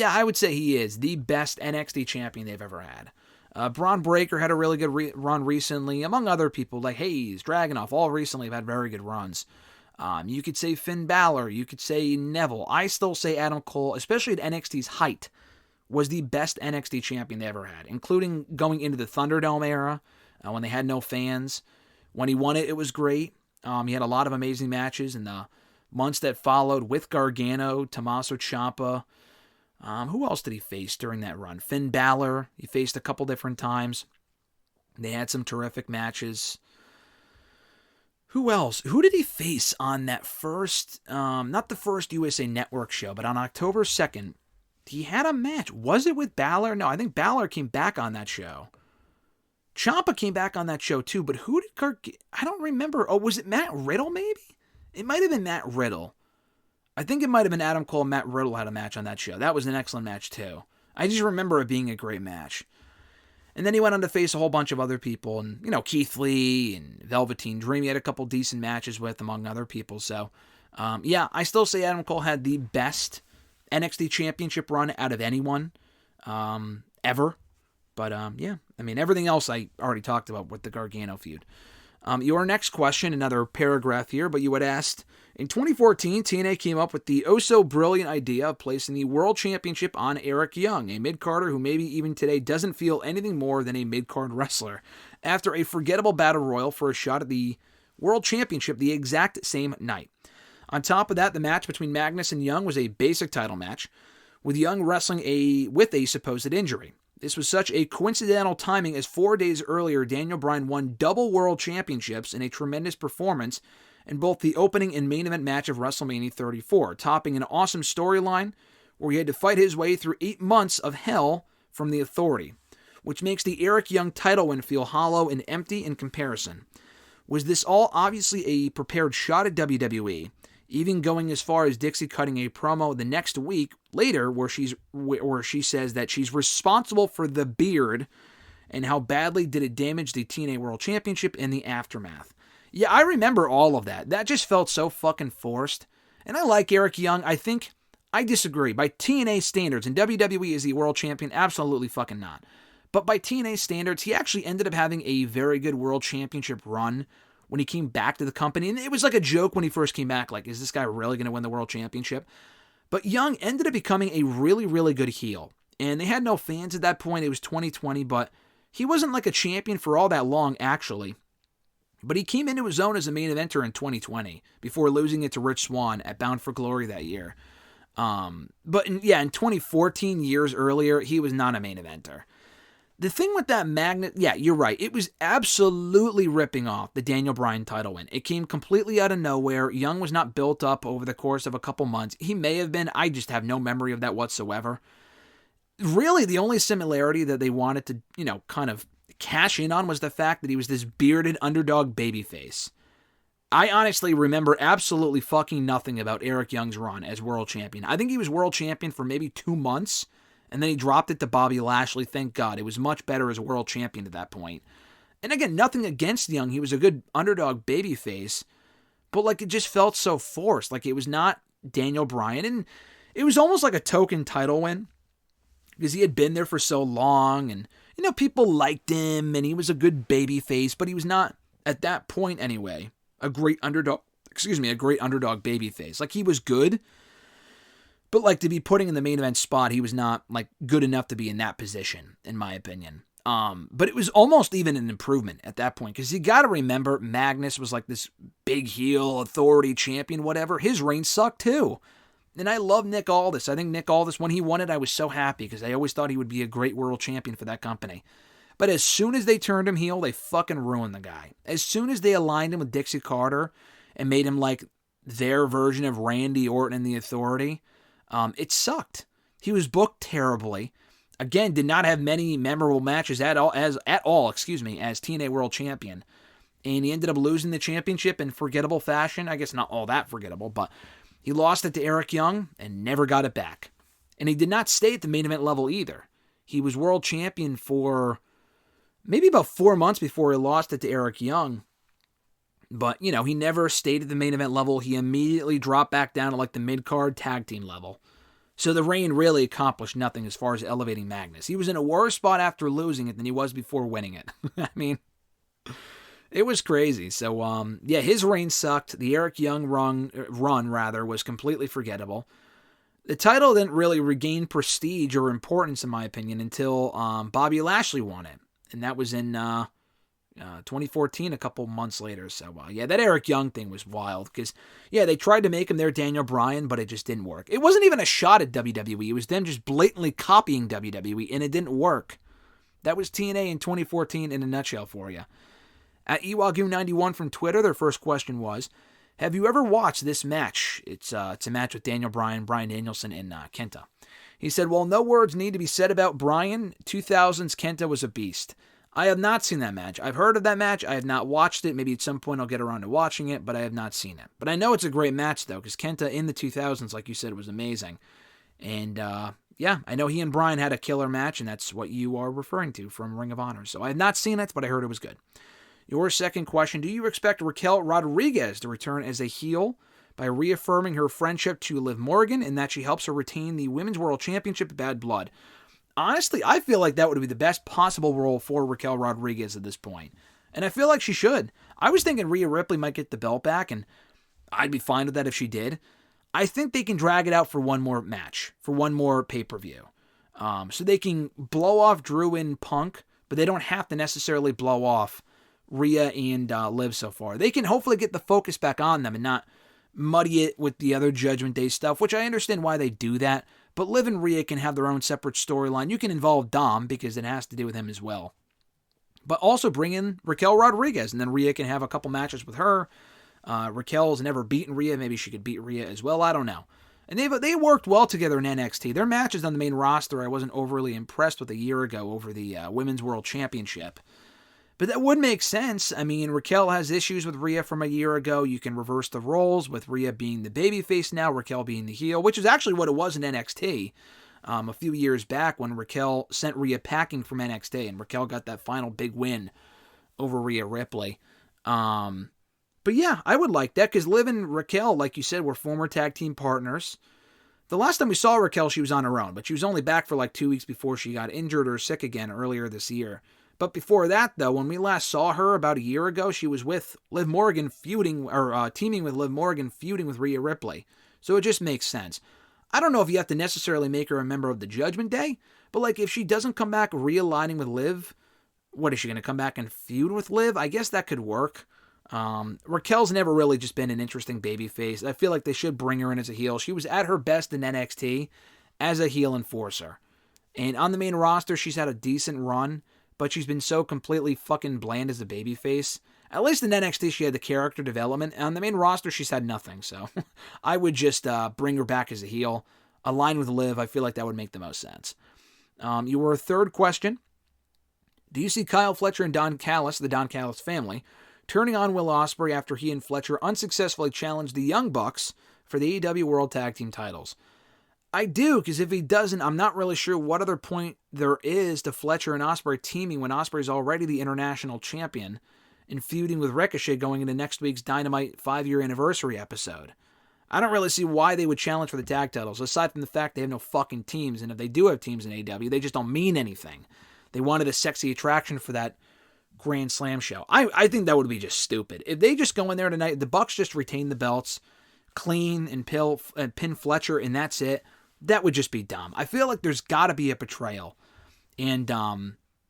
I would say he is the best NXT champion they've ever had. Braun Breaker had a really good run recently, among other people like Hayes, Dragunov, all recently have had very good runs. You could say Finn Balor, you could say Neville. I still say Adam Cole, especially at NXT's height, was the best NXT champion they ever had, including going into the Thunderdome era, when they had no fans. When he won it, it was great. He had a lot of amazing matches in the months that followed with Gargano, Tommaso Ciampa. Who else did he face during that run? Finn Balor, he faced a couple different times. They had some terrific matches. Who else? Who did he face on that first, not the first USA Network show, but on October 2nd, he had a match. Was it with Balor? No, I think Balor came back on that show. Ciampa came back on that show too, but who did I don't remember. Oh, was it Matt Riddle maybe? It might have been Matt Riddle. I think it might have been Adam Cole and Matt Riddle had a match on that show. That was an excellent match too. I just remember it being a great match. And then he went on to face a whole bunch of other people, and Keith Lee and Velveteen Dream. He had a couple decent matches with, among other people. So, I still say Adam Cole had the best NXT Championship run out of anyone ever. But everything else I already talked about with the Gargano feud. Your next question, another paragraph here, but you had asked, in 2014, TNA came up with the oh-so-brilliant idea of placing the World Championship on Eric Young, a mid-carder who maybe even today doesn't feel anything more than a mid-card wrestler, after a forgettable battle royal for a shot at the World Championship the exact same night. On top of that, the match between Magnus and Young was a basic title match, with Young wrestling with a supposed injury. This was such a coincidental timing as 4 days earlier, Daniel Bryan won double world championships in a tremendous performance in both the opening and main event match of WrestleMania 34, topping an awesome storyline where he had to fight his way through 8 months of hell from the Authority, which makes the Eric Young title win feel hollow and empty in comparison. Was this all obviously a prepared shot at WWE, even going as far as Dixie cutting a promo the next week later where she says that she's responsible for the beard and how badly did it damage the TNA World Championship in the aftermath? Yeah, I remember all of that. That just felt so fucking forced. And I like Eric Young. I disagree. By TNA standards, and WWE is the world champion, absolutely fucking not. But by TNA standards, he actually ended up having a very good world championship run when he came back to the company. And it was like a joke when he first came back, like, is this guy really going to win the world championship? But Young ended up becoming a really, really good heel. And they had no fans at that point. It was 2020, but he wasn't like a champion for all that long, actually. But he came into his own as a main eventer in 2020 before losing it to Rich Swann at Bound for Glory that year. But in 2014, years earlier, he was not a main eventer. The thing with that Magnus, yeah, you're right. It was absolutely ripping off the Daniel Bryan title win. It came completely out of nowhere. Young was not built up over the course of a couple months. He may have been. I just have no memory of that whatsoever. Really, the only similarity that they wanted to, kind of cash in on was the fact that he was this bearded underdog babyface. I honestly remember absolutely fucking nothing about Eric Young's run as world champion. I think he was world champion for maybe 2 months, and then he dropped it to Bobby Lashley. Thank God. It was much better as a world champion at that point. And again, nothing against Young. He was a good underdog babyface, but it just felt so forced. Like it was not Daniel Bryan, and it was almost like a token title win because he had been there for so long, and people liked him, and he was a good babyface, but he was not, at that point anyway, a great underdog babyface. Like, he was good, but to be putting in the main event spot, he was not good enough to be in that position, in my opinion. But it was almost even an improvement at that point, because you got to remember, Magnus was this big heel, authority champion, whatever. His reign sucked too. And I love Nick Aldis. I think Nick Aldis, when he won it, I was so happy because I always thought he would be a great world champion for that company. But as soon as they turned him heel, they fucking ruined the guy. As soon as they aligned him with Dixie Carter and made him their version of Randy Orton and the Authority, it sucked. He was booked terribly. Again, did not have many memorable matches at all as TNA World Champion. And he ended up losing the championship in forgettable fashion. I guess not all that forgettable, but he lost it to Eric Young and never got it back. And he did not stay at the main event level either. He was world champion for maybe about 4 months before he lost it to Eric Young. But, he never stayed at the main event level. He immediately dropped back down to the mid-card tag team level. So the reign really accomplished nothing as far as elevating Magnus. He was in a worse spot after losing it than he was before winning it. I mean, it was crazy. So, his reign sucked. The Eric Young run was completely forgettable. The title didn't really regain prestige or importance, in my opinion, until Bobby Lashley won it. And that was in 2014, a couple months later. So, that Eric Young thing was wild. Because, they tried to make him their Daniel Bryan, but it just didn't work. It wasn't even a shot at WWE. It was them just blatantly copying WWE, and it didn't work. That was TNA in 2014 in a nutshell for you. At Iwagyu91 from Twitter, their first question was, have you ever watched this match? It's a match with Daniel Bryan, Bryan Danielson, and Kenta. He said, well, no words need to be said about Bryan. 2000's Kenta was a beast. I have not seen that match. I've heard of that match. I have not watched it. Maybe at some point I'll get around to watching it, but I have not seen it. But I know it's a great match, though, because Kenta in the 2000s, like you said, was amazing. And, I know he and Bryan had a killer match, and that's what you are referring to from Ring of Honor. So I have not seen it, but I heard it was good. Your second question, do you expect Raquel Rodriguez to return as a heel by reaffirming her friendship to Liv Morgan and that she helps her retain the Women's World Championship at Bad Blood? Honestly, I feel like that would be the best possible role for Raquel Rodriguez at this point. And I feel like she should. I was thinking Rhea Ripley might get the belt back, and I'd be fine with that if she did. I think they can drag it out for one more match, for one more pay-per-view. So they can blow off Drew and Punk, but they don't have to necessarily blow off Rhea and Liv so far. They can hopefully get the focus back on them and not muddy it with the other Judgment Day stuff, which I understand why they do that. But Liv and Rhea can have their own separate storyline. You can involve Dom because it has to do with him as well. But also bring in Raquel Rodriguez, and then Rhea can have a couple matches with her. Raquel's never beaten Rhea. Maybe she could beat Rhea as well. I don't know. And they worked well together in NXT. Their matches on the main roster I wasn't overly impressed with a year ago over the Women's World Championship. But that would make sense. I mean, Raquel has issues with Rhea from a year ago. You can reverse the roles with Rhea being the babyface now, Raquel being the heel, which is actually what it was in NXT a few years back when Raquel sent Rhea packing from NXT, and Raquel got that final big win over Rhea Ripley. But yeah, I would like that because Liv and Raquel, like you said, were former tag team partners. The last time we saw Raquel, she was on her own, but she was only back for like 2 weeks before she got injured or sick again earlier this year. But before that, though, when we last saw her about a year ago, she was with Liv Morgan teaming with Liv Morgan, feuding with Rhea Ripley. So it just makes sense. I don't know if you have to necessarily make her a member of the Judgment Day, but like if she doesn't come back realigning with Liv, what is she going to come back and feud with Liv? I guess that could work. Raquel's never really just been an interesting babyface. I feel like they should bring her in as a heel. She was at her best in NXT as a heel enforcer. And on the main roster, she's had a decent run, but she's been so completely fucking bland as a babyface. At least in NXT, she had the character development. On the main roster, she's had nothing. So I would just bring her back as a heel. Align with Liv. I feel like that would make the most sense. Your third question. Do you see Kyle Fletcher and Don Callis, the Don Callis family, turning on Will Ospreay after he and Fletcher unsuccessfully challenged the Young Bucks for the AEW World Tag Team titles? I do, because if he doesn't, I'm not really sure what other point there is to Fletcher and Ospreay teaming when Ospreay's already the international champion and feuding with Ricochet going into next week's Dynamite 5-year anniversary episode. I don't really see why they would challenge for the tag titles, aside from the fact they have no fucking teams, and if they do have teams in AEW, they just don't mean anything. They wanted a sexy attraction for that Grand Slam show. I think that would be just stupid. If they just go in there tonight, the Bucks just retain the belts, clean and pin Fletcher, and that's it, that would just be dumb. I feel like there's got to be a betrayal. And,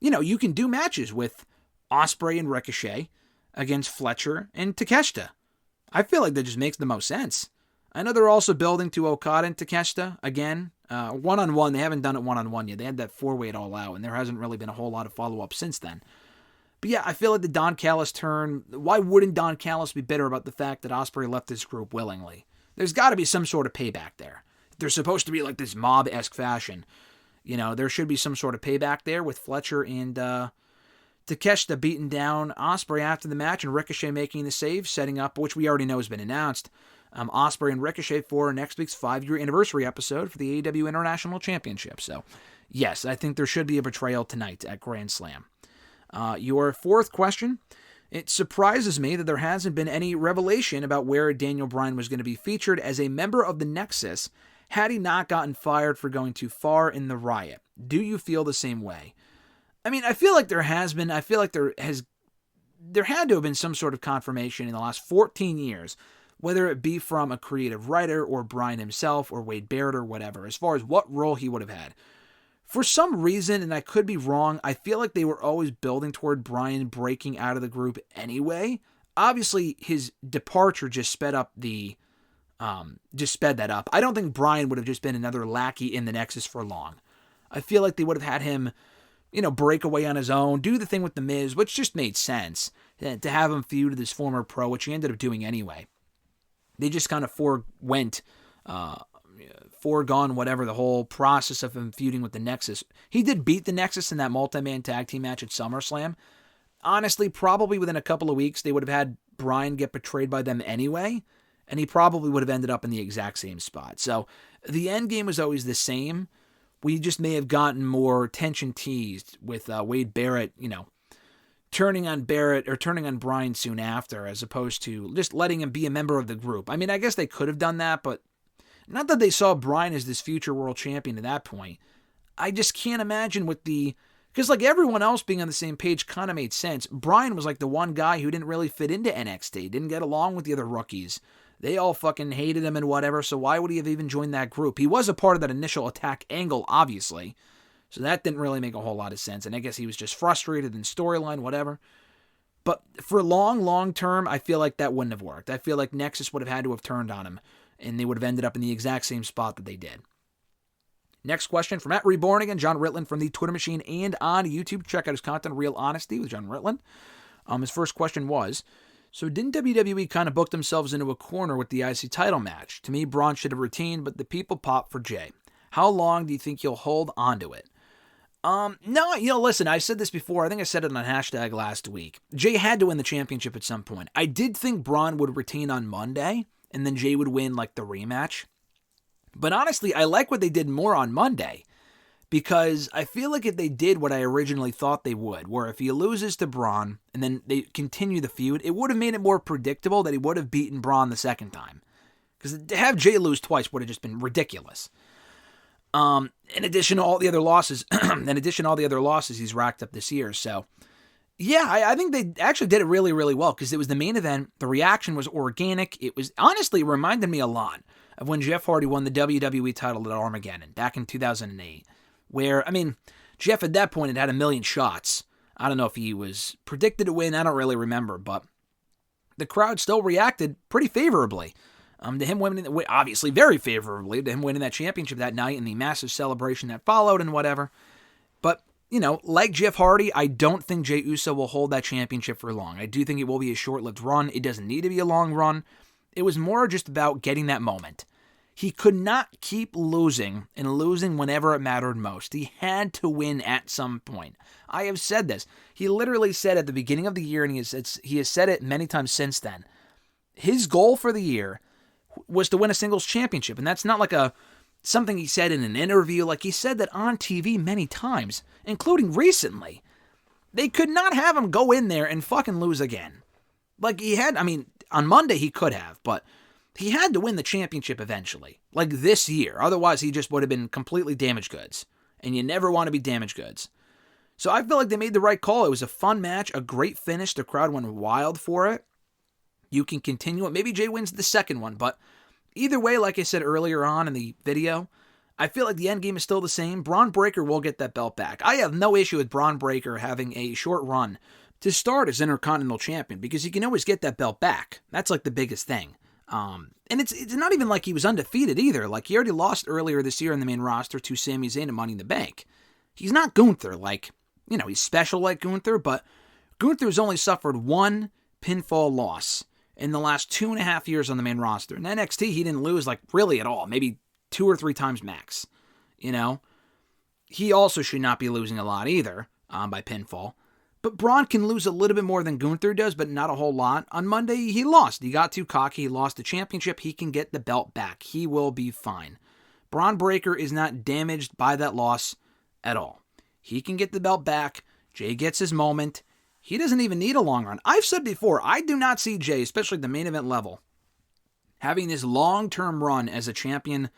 you can do matches with Ospreay and Ricochet against Fletcher and Takeshita. I feel like that just makes the most sense. I know they're also building to Okada and Takeshita again. One-on-one, they haven't done it one-on-one yet. They had that 4-way at All Out, and there hasn't really been a whole lot of follow-up since then. But yeah, I feel like the Don Callis turn, why wouldn't Don Callis be bitter about the fact that Ospreay left this group willingly? There's got to be some sort of payback there. They're supposed to be like this mob-esque fashion. There should be some sort of payback there with Fletcher and Takeshita beating down Ospreay after the match and Ricochet making the save, setting up, which we already know has been announced, Ospreay and Ricochet for next week's 5-year anniversary episode for the AEW International Championship. So, yes, I think there should be a betrayal tonight at Grand Slam. Your fourth question. It surprises me that there hasn't been any revelation about where Daniel Bryan was going to be featured as a member of the Nexus had he not gotten fired for going too far in the riot. Do you feel the same way? I mean, I feel like there has been. I feel like there had to have been some sort of confirmation in the last 14 years, whether it be from a creative writer or Bryan himself or Wade Barrett or whatever, as far as what role he would have had. For some reason, and I could be wrong, I feel like they were always building toward Bryan breaking out of the group anyway. Obviously, his departure just sped that up. I don't think Bryan would have just been another lackey in the Nexus for long. I feel like they would have had him, break away on his own, do the thing with The Miz, which just made sense, to have him feud with his former pro, which he ended up doing anyway. They just kind of foregone whatever the whole process of him feuding with the Nexus. He did beat the Nexus in that multi-man tag team match at SummerSlam. Honestly, probably within a couple of weeks, they would have had Bryan get betrayed by them anyway, and he probably would have ended up in the exact same spot. So the end game was always the same. We just may have gotten more tension teased with Wade Barrett, turning on Barrett or turning on Bryan soon after, as opposed to just letting him be a member of the group. I mean, I guess they could have done that, but not that they saw Bryan as this future world champion at that point. I just can't imagine with the Because like everyone else being on the same page kind of made sense. Bryan was like the one guy who didn't really fit into NXT, didn't get along with the other rookies. They all fucking hated him and whatever, so why would he have even joined that group? He was a part of that initial attack angle, obviously. So that didn't really make a whole lot of sense. And I guess he was just frustrated in storyline, whatever. But for long term, I feel like that wouldn't have worked. I feel like Nexus would have had to have turned on him, and they would have ended up in the exact same spot that they did. Next question from @Reborn Again, John Ritland from the Twitter machine and on YouTube. Check out his content, Real Honesty with John Ritland. His first question was, so didn't WWE kind of book themselves into a corner with the IC title match? To me, Braun should have retained, but the people popped for Jay. How long do you think he'll hold onto it? No, listen, I said this before. I think I said it on hashtag last week. Jay had to win the championship at some point. I did think Braun would retain on Monday, and then Jay would win like the rematch. But honestly, I like what they did more on Monday, because I feel like if they did what I originally thought they would, where if he loses to Braun and then they continue the feud, it would have made it more predictable that he would have beaten Braun the second time. Because to have Jay lose twice would have just been ridiculous. In addition to all the other losses, he's racked up this year. So, yeah, I think they actually did it really, really well, because it was the main event. The reaction was organic. It was, honestly, it reminded me a lot of when Jeff Hardy won the WWE title at Armageddon back in 2008, where, I mean, Jeff at that point had a million shots. I don't know if he was predicted to win. I don't really remember, but the crowd still reacted pretty favorably to him winning, obviously very favorably to him winning that championship that night and the massive celebration that followed and whatever. But, like Jeff Hardy, I don't think Jey Uso will hold that championship for long. I do think it will be a short-lived run. It doesn't need to be a long run. It was more just about getting that moment. He could not keep losing and losing whenever it mattered most. He had to win at some point. I have said this. He literally said at the beginning of the year, and he has said it many times since then, his goal for the year was to win a singles championship. And that's not like something he said in an interview. Like, he said that on TV many times, including recently. They could not have him go in there and fucking lose again. Like, on Monday he could have, but he had to win the championship eventually. Like this year. Otherwise, he just would have been completely damaged goods. And you never want to be damaged goods. So I feel like they made the right call. It was a fun match, a great finish. The crowd went wild for it. You can continue it. Maybe Jay wins the second one, but either way, like I said earlier on in the video, I feel like the end game is still the same. Braun Breaker will get that belt back. I have no issue with Braun Breaker having a short run to start as Intercontinental Champion, because he can always get that belt back. That's like the biggest thing. And it's not even like he was undefeated either. Like, he already lost earlier this year in the main roster to Sami Zayn and Money in the Bank. He's not Gunther, like, he's special like Gunther, but Gunther's only suffered one pinfall loss in the last 2.5 years on the main roster. In NXT, he didn't lose, like, really at all. Maybe 2 or 3 times max. He also should not be losing a lot either by pinfall. But Braun can lose a little bit more than Gunther does, but not a whole lot. On Monday, he lost. He got too cocky. He lost the championship. He can get the belt back. He will be fine. Braun Breaker is not damaged by that loss at all. He can get the belt back. Jay gets his moment. He doesn't even need a long run. I've said before, I do not see Jay, especially at the main event level, having this long-term run as a champion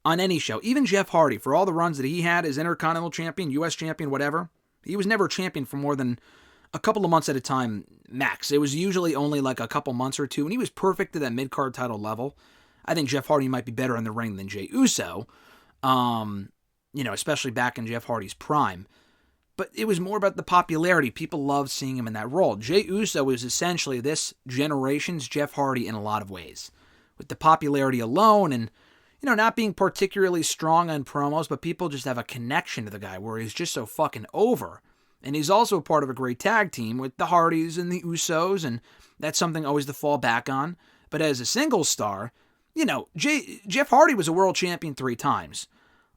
on any show. Even Jeff Hardy, for all the runs that he had as Intercontinental Champion, U.S. Champion, whatever, he was never champion for more than a couple of months at a time, max. It was usually only like a couple months or two, and he was perfect at that mid-card title level. I think Jeff Hardy might be better in the ring than Jey Uso, especially back in Jeff Hardy's prime. But it was more about the popularity. People loved seeing him in that role. Jey Uso is essentially this generation's Jeff Hardy in a lot of ways. With the popularity alone and, not being particularly strong on promos, but people just have a connection to the guy where he's just so fucking over. And he's also a part of a great tag team with the Hardys and the Usos, and that's something always to fall back on. But as a single star, Jeff Hardy was a world champion 3 times.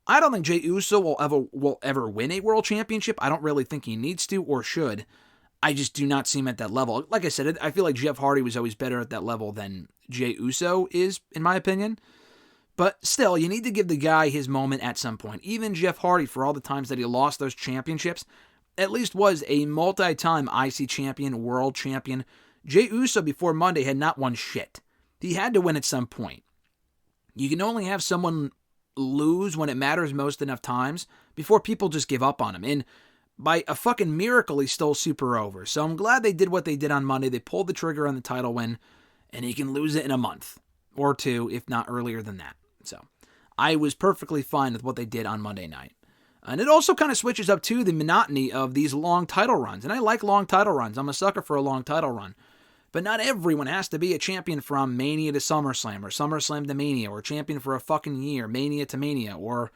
I don't think Jey Uso will ever win a world championship. I don't really think he needs to or should. I just do not see him at that level. Like I said, I feel like Jeff Hardy was always better at that level than Jey Uso is, in my opinion. But still, you need to give the guy his moment at some point. Even Jeff Hardy, for all the times that he lost those championships, at least was a multi-time IC champion, world champion. Jey Uso before Monday had not won shit. He had to win at some point. You can only have someone lose when it matters most enough times before people just give up on him. And by a fucking miracle, he's still super over. So I'm glad they did what they did on Monday. They pulled the trigger on the title win, and he can lose it in a month or two, if not earlier than that. So I was perfectly fine with what they did on Monday night. And it also kind of switches up, too, the monotony of these long title runs. And I like long title runs. I'm a sucker for a long title run. But not everyone has to be a champion from Mania to SummerSlam, or SummerSlam to Mania, or a champion for a fucking year, Mania to Mania, or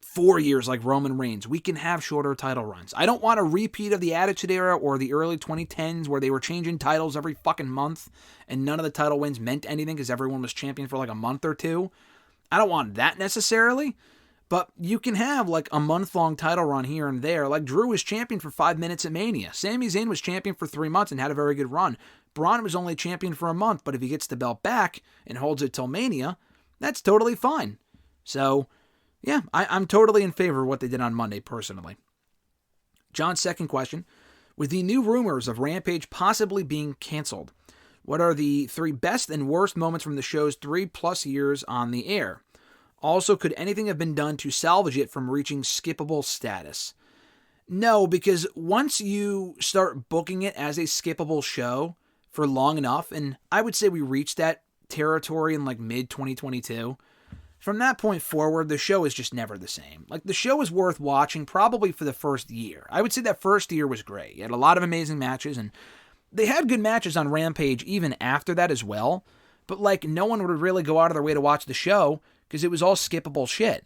4 years like Roman Reigns. We can have shorter title runs. I don't want a repeat of the Attitude Era or the early 2010s where they were changing titles every fucking month and none of the title wins meant anything because everyone was champion for like a month or two. I don't want that necessarily, but you can have like a month-long title run here and there. Like Drew was champion for 5 minutes at Mania. Sami Zayn was champion for 3 months and had a very good run. Braun was only champion for a month, but if he gets the belt back and holds it till Mania, that's totally fine. So, yeah, I'm totally in favor of what they did on Monday, personally. John's second question, with the new rumors of Rampage possibly being canceled, what are the 3 best and worst moments from the show's 3+ years on the air? Also, could anything have been done to salvage it from reaching skippable status? No, because once you start booking it as a skippable show for long enough, and I would say we reached that territory in like mid-2022, from that point forward, the show is just never the same. Like, the show is worth watching probably for the first year. I would say that first year was great. You had a lot of amazing matches, and they had good matches on Rampage even after that as well, but like, no one would really go out of their way to watch the show because it was all skippable shit.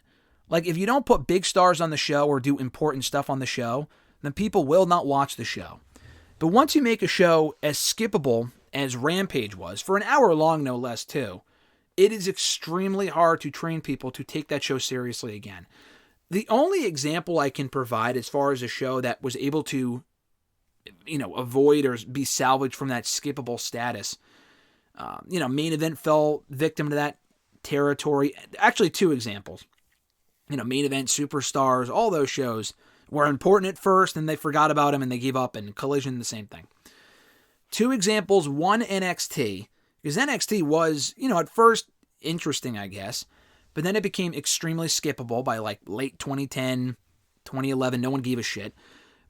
Like, if you don't put big stars on the show or do important stuff on the show, then people will not watch the show. But once you make a show as skippable as Rampage was, for an hour long no less too, it is extremely hard to train people to take that show seriously again. The only example I can provide as far as a show that was able to, avoid or be salvaged from that skippable status, Main Event fell victim to that territory. Actually, 2 examples. Main Event, Superstars, all those shows were important at first, and they forgot about them, and they gave up, and Collision, the same thing. 2 examples, one NXT, because NXT was, at first interesting, I guess, but then it became extremely skippable by like late 2010, 2011, no one gave a shit.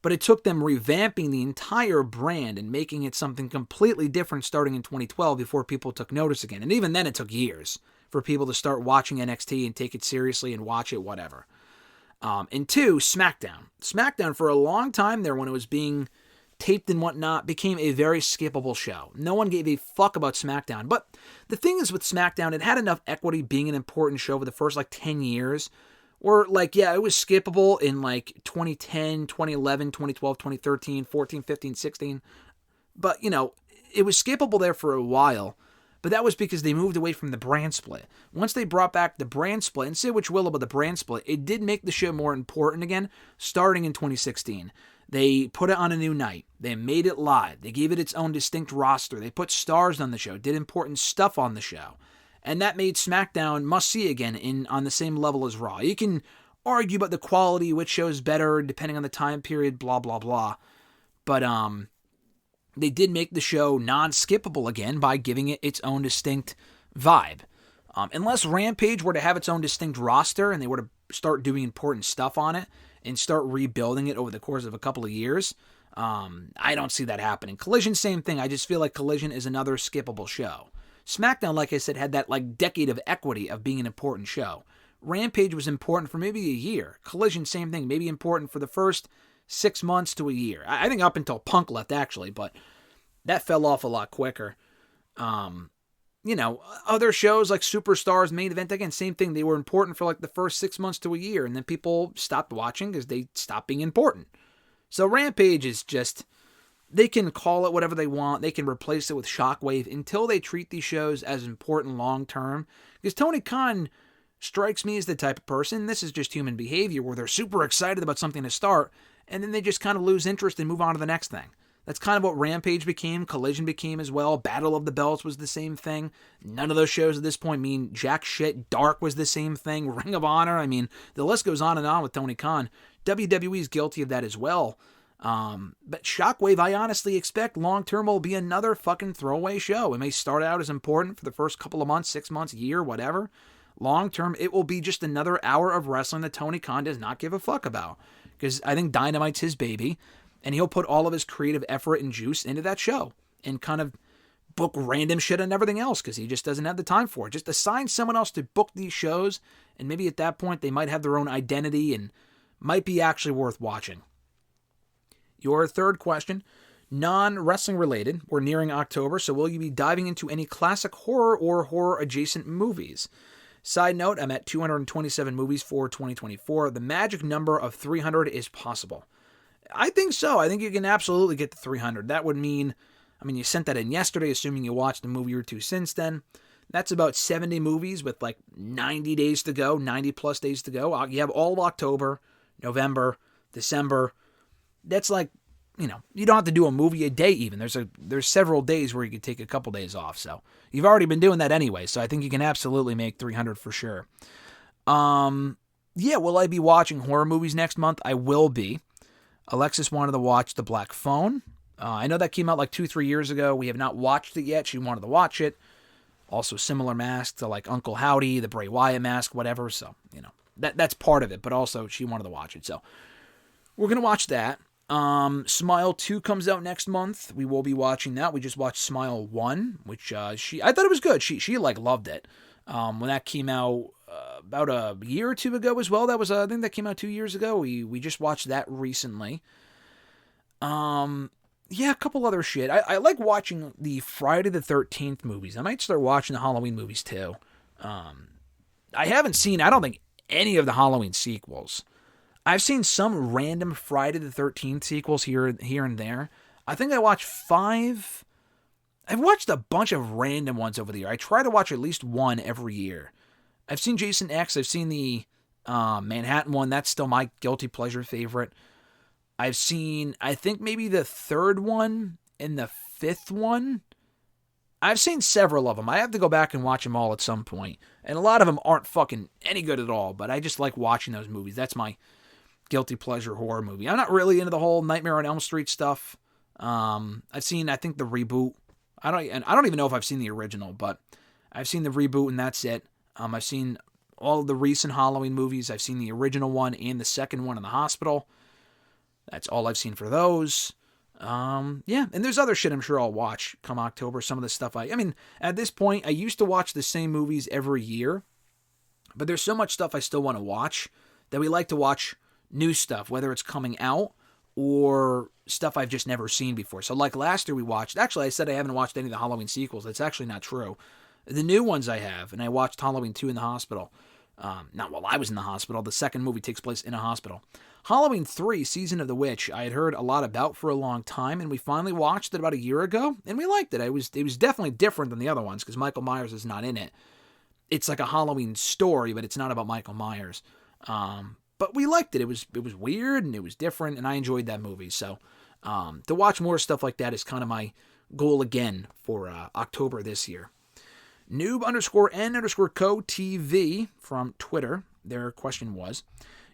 But it took them revamping the entire brand and making it something completely different starting in 2012 before people took notice again. And even then it took years for people to start watching NXT and take it seriously and watch it, whatever. And 2, SmackDown. SmackDown, for a long time there when it was being taped and whatnot, became a very skippable show. No one gave a fuck about SmackDown. But the thing is with SmackDown, it had enough equity being an important show for the first 10 years where it was skippable in 2010, 2011, 2012, 2013, 14, 15, 16. But, it was skippable there for a while. But that was because they moved away from the brand split. Once they brought back the brand split, and say what you will about the brand split, it did make the show more important again, starting in 2016. They put it on a new night. They made it live. They gave it its own distinct roster. They put stars on the show, did important stuff on the show. And that made SmackDown must-see again on the same level as Raw. You can argue about the quality, which show is better, depending on the time period, blah, blah, blah. But they did make the show non-skippable again by giving it its own distinct vibe. Unless Rampage were to have its own distinct roster and they were to start doing important stuff on it and start rebuilding it over the course of a couple of years, I don't see that happening. Collision, same thing. I just feel like Collision is another skippable show. SmackDown, like I said, had that decade of equity of being an important show. Rampage was important for maybe a year. Collision, same thing, maybe important for the first 6 months to a year. I think up until Punk left, actually, but that fell off a lot quicker. Other shows like Superstars, Main Event, again, same thing. They were important for the first 6 months to a year, and then people stopped watching because they stopped being important. So Rampage is just, they can call it whatever they want. They can replace it with Shockwave until they treat these shows as important long-term. Because Tony Khan strikes me as the type of person, this is just human behavior, where they're super excited about something to start, and then they just kind of lose interest and move on to the next thing. That's kind of what Rampage became, Collision became as well, Battle of the Belts was the same thing. None of those shows at this point mean jack shit. Dark was the same thing, Ring of Honor, the list goes on and on with Tony Khan. WWE is guilty of that as well. But Shockwave, I honestly expect long-term will be another fucking throwaway show. It may start out as important for the first couple of months, 6 months, year, whatever. Long-term, it will be just another hour of wrestling that Tony Khan does not give a fuck about. because I think Dynamite's his baby, and he'll put all of his creative effort and juice into that show and kind of book random shit and everything else because he just doesn't have the time for it. Just assign someone else to book these shows, and maybe at that point they might have their own identity and might be actually worth watching. Your third question, non-wrestling related. We're nearing October, so will you be diving into any classic horror or horror-adjacent movies? Side note, I'm at 227 movies for 2024. The magic number of 300 is possible. I think so. I think you can absolutely get to 300. That would mean, you sent that in yesterday, assuming you watched a movie or two since then. That's about 70 movies with like 90 days to go, 90 plus days to go. You have all of October, November, December. That's like, you don't have to do a movie a day even. There's several days where you could take a couple days off. So you've already been doing that anyway. So I think you can absolutely make 300 for sure. Will I be watching horror movies next month? I will be. Alexis wanted to watch The Black Phone. I know that came out like 2-3 years ago. We have not watched it yet. She wanted to watch it. Also similar mask to like Uncle Howdy, the Bray Wyatt mask, whatever. So, that's part of it. But also she wanted to watch it. So we're going to watch that. Smile 2 comes out next month. We will be watching that. We just watched Smile 1, which I thought it was good. She like loved it. When that came out about a year or two ago as well. That was I think that came out 2 years ago. We just watched that recently. A couple other shit. I like watching the Friday the 13th movies. I might start watching the Halloween movies too. I haven't seen, I don't think, any of the Halloween sequels. I've seen some random Friday the 13th sequels here and there. I think I watched 5. I've watched a bunch of random ones over the year. I try to watch at least one every year. I've seen Jason X. I've seen the Manhattan one. That's still my guilty pleasure favorite. I've seen, I think, maybe the 3rd one and the 5th one. I've seen several of them. I have to go back and watch them all at some point. And a lot of them aren't fucking any good at all, but I just like watching those movies. That's my guilty pleasure horror movie. I'm not really into the whole Nightmare on Elm Street stuff. I've seen, I think, the reboot. I don't even know if I've seen the original, but I've seen the reboot and that's it. I've seen all of the recent Halloween movies. I've seen the original one and the second one in the hospital. That's all I've seen for those. And there's other shit I'm sure I'll watch come October. Some of the stuff at this point, I used to watch the same movies every year, but there's so much stuff I still want to watch that we like to watch new stuff, whether it's coming out or stuff I've just never seen before. So like last year we watched, actually I said I haven't watched any of the Halloween sequels. That's actually not true. The new ones I have, and I watched Halloween 2 in the hospital. Not while I was in the hospital. The second movie takes place in a hospital. Halloween 3, Season of the Witch, I had heard a lot about for a long time, and we finally watched it about a year ago, and we liked it. It was definitely different than the other ones, because Michael Myers is not in it. It's like a Halloween story, but it's not about Michael Myers. But we liked it. It was weird, and it was different, and I enjoyed that movie. So to watch more stuff like that is kind of my goal again for October this year. Noob_N_Co TV from Twitter. Their question was,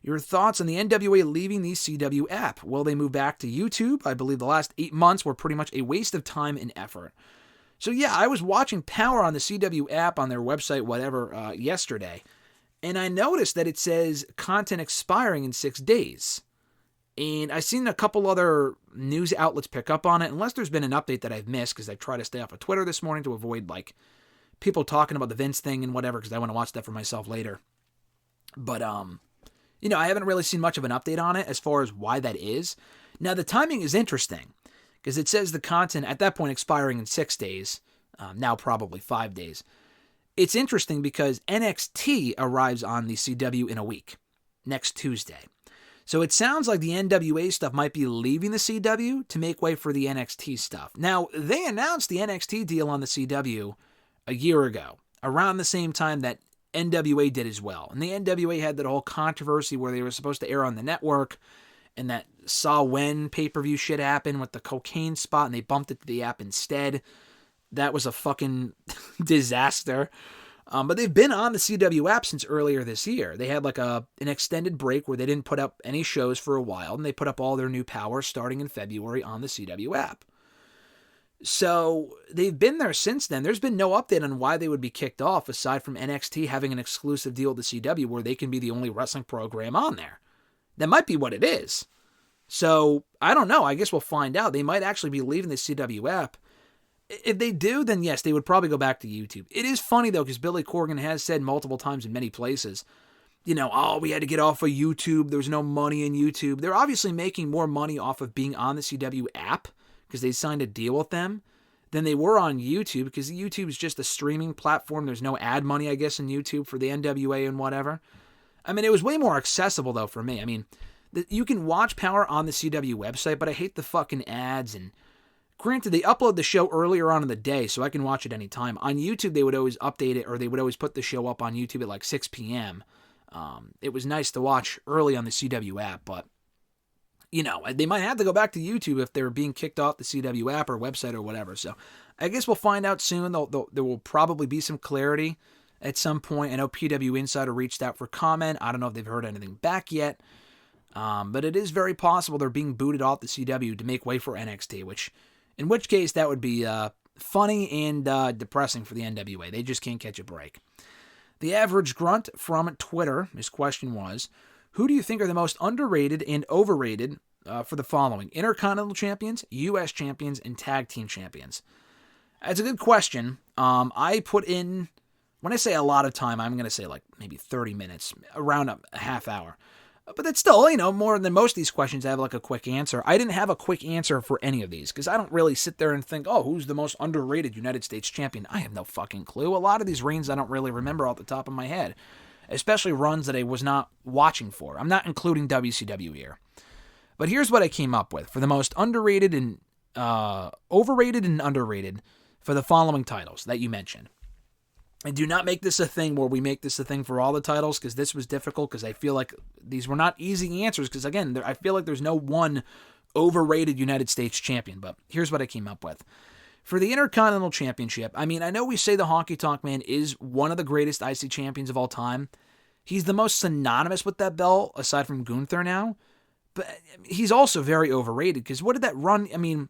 your thoughts on the NWA leaving the CW app? Will they move back to YouTube? I believe the last 8 months were pretty much a waste of time and effort. So yeah, I was watching Power on the CW app on their website, whatever, yesterday. And I noticed that it says content expiring in 6 days. And I've seen a couple other news outlets pick up on it, unless there's been an update that I've missed, because I've tried to stay off of Twitter this morning to avoid, people talking about the Vince thing and whatever, because I want to watch that for myself later. But, I haven't really seen much of an update on it as far as why that is. Now, the timing is interesting, because it says the content at that point expiring in 6 days, now probably 5 days. It's interesting because NXT arrives on the CW in a week, next Tuesday. So it sounds like the NWA stuff might be leaving the CW to make way for the NXT stuff. Now, they announced the NXT deal on the CW a year ago, around the same time that NWA did as well. And the NWA had that whole controversy where they were supposed to air on the network, and that Saw When pay-per-view shit happened with the cocaine spot, and they bumped it to the app instead. That was a fucking disaster. But they've been on the CW app since earlier this year. They had an extended break where they didn't put up any shows for a while, and they put up all their new power starting in February on the CW app. So they've been there since then. There's been no update on why they would be kicked off, aside from NXT having an exclusive deal with the CW where they can be the only wrestling program on there. That might be what it is. So, I don't know. I guess we'll find out. They might actually be leaving the CW app. If they do, then yes, they would probably go back to YouTube. It is funny, though, because Billy Corgan has said multiple times in many places, we had to get off of YouTube. There was no money in YouTube. They're obviously making more money off of being on the CW app because they signed a deal with them than they were on YouTube, because YouTube is just a streaming platform. There's no ad money, I guess, in YouTube for the NWA and whatever. I mean, it was way more accessible, though, for me. I mean, you can watch Power on the CW website, but I hate the fucking ads. And granted, they upload the show earlier on in the day, so I can watch it anytime. On YouTube, they would always update it, or they would always put the show up on YouTube at like 6 p.m. It was nice to watch early on the CW app, but they might have to go back to YouTube if they're being kicked off the CW app or website or whatever. So I guess we'll find out soon. There will probably be some clarity at some point. I know PW Insider reached out for comment. I don't know if they've heard anything back yet. But it is very possible they're being booted off the CW to make way for NXT, in which case that would be funny and depressing for the NWA. They just can't catch a break. The Average Grunt from Twitter, his question was, who do you think are the most underrated and overrated for the following? Intercontinental champions, U.S. champions, and tag team champions. That's a good question. I put in, when I say a lot of time, I'm going to say like maybe 30 minutes, around a half hour. But that's still, more than most of these questions I have like a quick answer. I didn't have a quick answer for any of these because I don't really sit there and think, who's the most underrated United States champion? I have no fucking clue. A lot of these reigns I don't really remember off the top of my head, especially runs that I was not watching for. I'm not including WCW here. But here's what I came up with for the most underrated and overrated and underrated for the following titles that you mentioned. And do not make this a thing where we make this a thing for all the titles, because this was difficult, because I feel like these were not easy answers, because again, I feel like there's no one overrated United States champion, but here's what I came up with. For the Intercontinental Championship, I mean, I know we say the Honky Tonk Man is one of the greatest IC champions of all time. He's the most synonymous with that belt, aside from Gunther now, but he's also very overrated, because what did that run, I mean,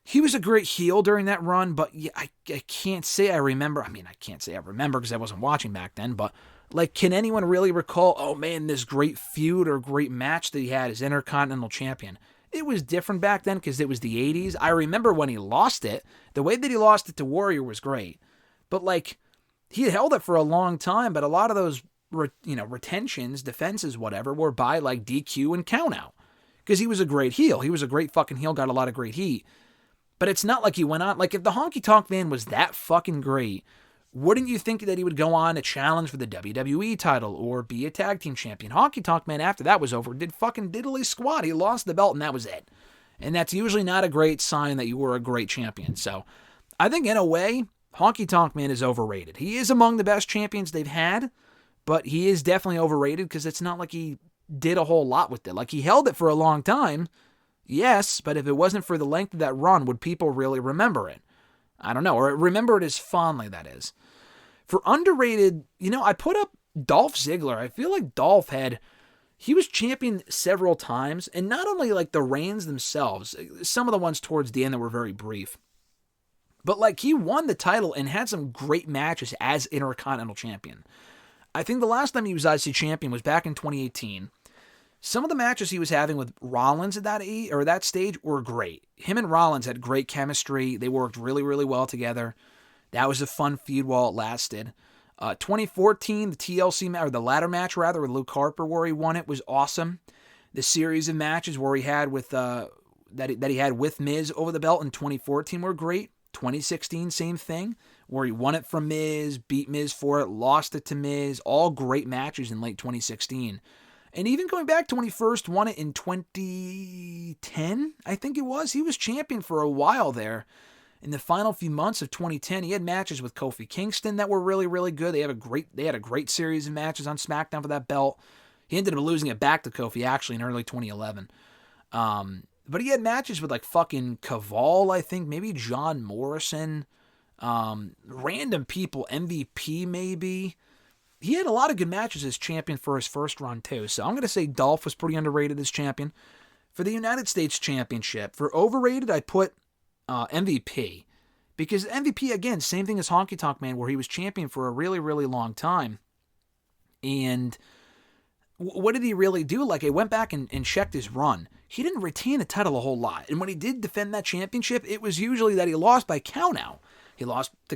he was a great heel during that run, but yeah, I can't say I remember. I mean, I can't say I remember because I wasn't watching back then, but like, can anyone really recall, oh man, this great feud or great match that he had as Intercontinental Champion? It was different back then because it was the 80s. I remember when he lost it. The way that he lost it to Warrior was great. But like, he held it for a long time, but a lot of those, retentions, defenses, whatever, were by like DQ and count out. Because he was a great heel. He was a great fucking heel, got a lot of great heat. But it's not like he went on, like if the Honky Tonk Man was that fucking great, wouldn't you think that he would go on to challenge for the WWE title or be a tag team champion? Honky Tonk Man, after that was over, did fucking diddly squat. He lost the belt and that was it. And that's usually not a great sign that you were a great champion. So I think in a way, Honky Tonk Man is overrated. He is among the best champions they've had, but he is definitely overrated because it's not like he did a whole lot with it. Like, he held it for a long time. Yes, but if it wasn't for the length of that run, would people really remember it? I don't know, or remember it as fondly, that is. For underrated, I put up Dolph Ziggler. I feel like Dolph he was champion several times, and not only like the reigns themselves, some of the ones towards the end that were very brief, but like he won the title and had some great matches as Intercontinental Champion. I think the last time he was IC champion was back in 2018. Some of the matches he was having with Rollins at that stage were great. Him and Rollins had great chemistry. They worked really, really well together. That was a fun feud while it lasted. 2014, the TLC or the ladder match rather with Luke Harper, where he won it, was awesome. The series of matches where he had with that he had with Miz over the belt in 2014 were great. 2016, same thing, where he won it from Miz, beat Miz for it, lost it to Miz. All great matches in late 2016. And even going back to when he first won it in 2010, I think it was, he was champion for a while there. In the final few months of 2010, he had matches with Kofi Kingston that were really, really good. They had a great series of matches on SmackDown for that belt. He ended up losing it back to Kofi, actually, in early 2011. But he had matches with like fucking Caval, I think, maybe John Morrison, random people, MVP maybe. He had a lot of good matches as champion for his first run, too. So I'm going to say Dolph was pretty underrated as champion. For the United States Championship, for overrated, I put MVP. Because MVP, again, same thing as Honky Tonk Man, where he was champion for a really, really long time. And what did he really do? Like, I went back and checked his run. He didn't retain the title a whole lot. And when he did defend that championship, it was usually that he lost by countout. He lost by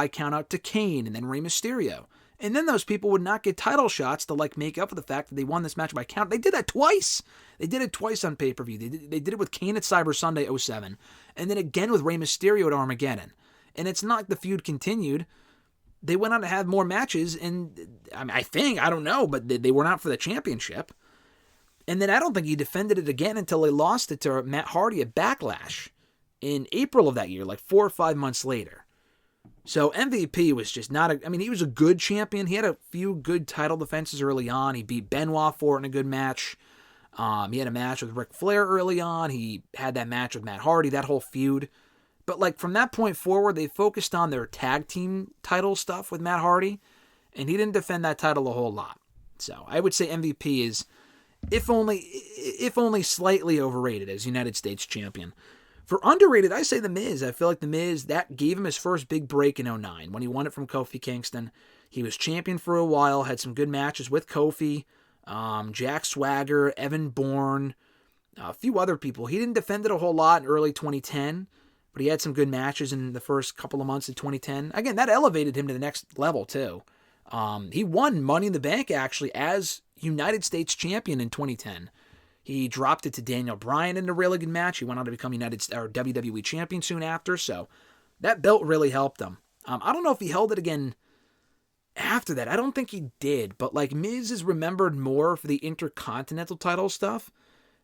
countout to Kane and then Rey Mysterio. And then those people would not get title shots to like make up for the fact that they won this match by count. They did that twice. They did it twice on pay-per-view. They did it with Kane at Cyber Sunday 07. And then again with Rey Mysterio at Armageddon. And it's not like the feud continued. They went on to have more matches, and I don't know, but they were not for the championship. And then I don't think he defended it again until they lost it to Matt Hardy at Backlash in April of that year, like 4 or 5 months later. So MVP was just not he was a good champion. He had a few good title defenses early on. He beat Benoit for it in a good match. He had a match with Ric Flair early on. He had that match with Matt Hardy, that whole feud. But like from that point forward, they focused on their tag team title stuff with Matt Hardy, and he didn't defend that title a whole lot. So I would say MVP is, if only slightly overrated as United States champion. For underrated, I say The Miz. I feel like The Miz, that gave him his first big break in 2009 when he won it from Kofi Kingston. He was champion for a while, had some good matches with Kofi, Jack Swagger, Evan Bourne, a few other people. He didn't defend it a whole lot in early 2010, but he had some good matches in the first couple of months of 2010. Again, that elevated him to the next level, too. He won Money in the Bank, actually, as United States champion in 2010. He dropped it to Daniel Bryan in a really good match. He went on to become WWE champion soon after, so that belt really helped him. I don't know if he held it again after that. I don't think he did, but like Miz is remembered more for the Intercontinental title stuff,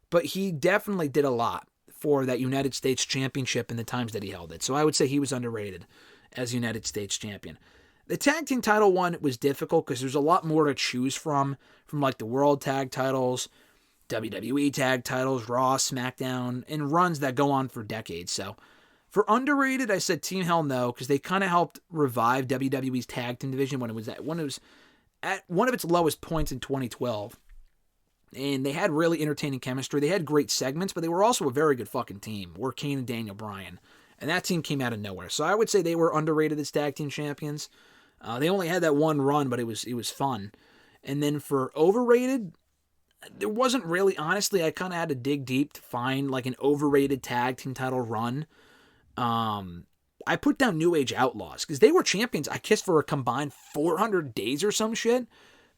but he definitely did a lot for that United States championship in the times that he held it. So I would say he was underrated as United States champion. The tag team title one was difficult because there's a lot more to choose from like the world tag titles, WWE tag titles, Raw, SmackDown, and runs that go on for decades. So for underrated, I said Team Hell No, because they kind of helped revive WWE's tag team division when it was at one of its lowest points in 2012. And they had really entertaining chemistry. They had great segments, but they were also a very good fucking team. Were Kane and Daniel Bryan. And that team came out of nowhere. So I would say they were underrated as tag team champions. They only had that one run, but it was fun. And then for overrated, there wasn't really, honestly, I kind of had to dig deep to find like an overrated tag team title run. I put down New Age Outlaws because they were champions, I guess, for a combined 400 days or some shit.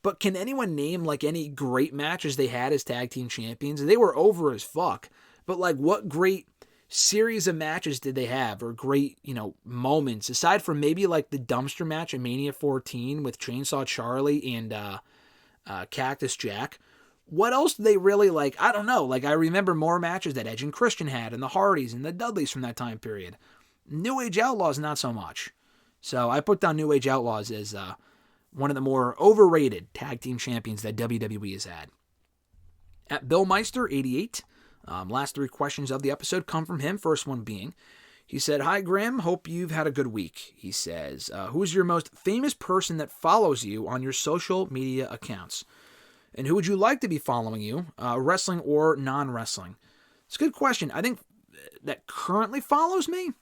But can anyone name like any great matches they had as tag team champions? They were over as fuck. But like what great series of matches did they have, or great, moments, aside from maybe like the dumpster match at Mania 14 with Chainsaw Charlie and Cactus Jack? What else do they really like? I don't know. Like, I remember more matches that Edge and Christian had, and the Hardys and the Dudleys from that time period. New Age Outlaws, not so much. So I put down New Age Outlaws as one of the more overrated tag team champions that WWE has had. At Bill Meister, 88. Last 3 questions of the episode come from him. First one being, he said, "Hi, Graham. Hope you've had a good week." He says, "Who is your most famous person that follows you on your social media accounts? And who would you like to be following you, wrestling or non-wrestling?" It's a good question. I think that currently follows me.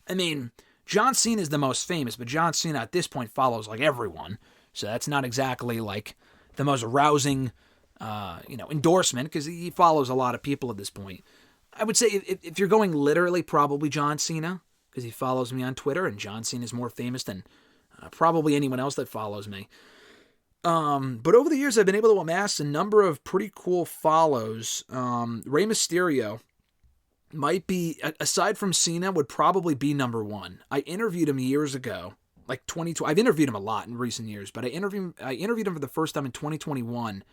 I mean, John Cena is the most famous, but John Cena at this point follows like everyone. So that's not exactly like the most rousing, endorsement, because he follows a lot of people at this point. I would say if you're going literally, probably John Cena, because he follows me on Twitter, and John Cena is more famous than probably anyone else that follows me. But over the years, I've been able to amass a number of pretty cool follows. Rey Mysterio might be, aside from Cena, would probably be number one. I interviewed him years ago, like 2012. I've interviewed him a lot in recent years, but I interviewed him for the first time in 2021.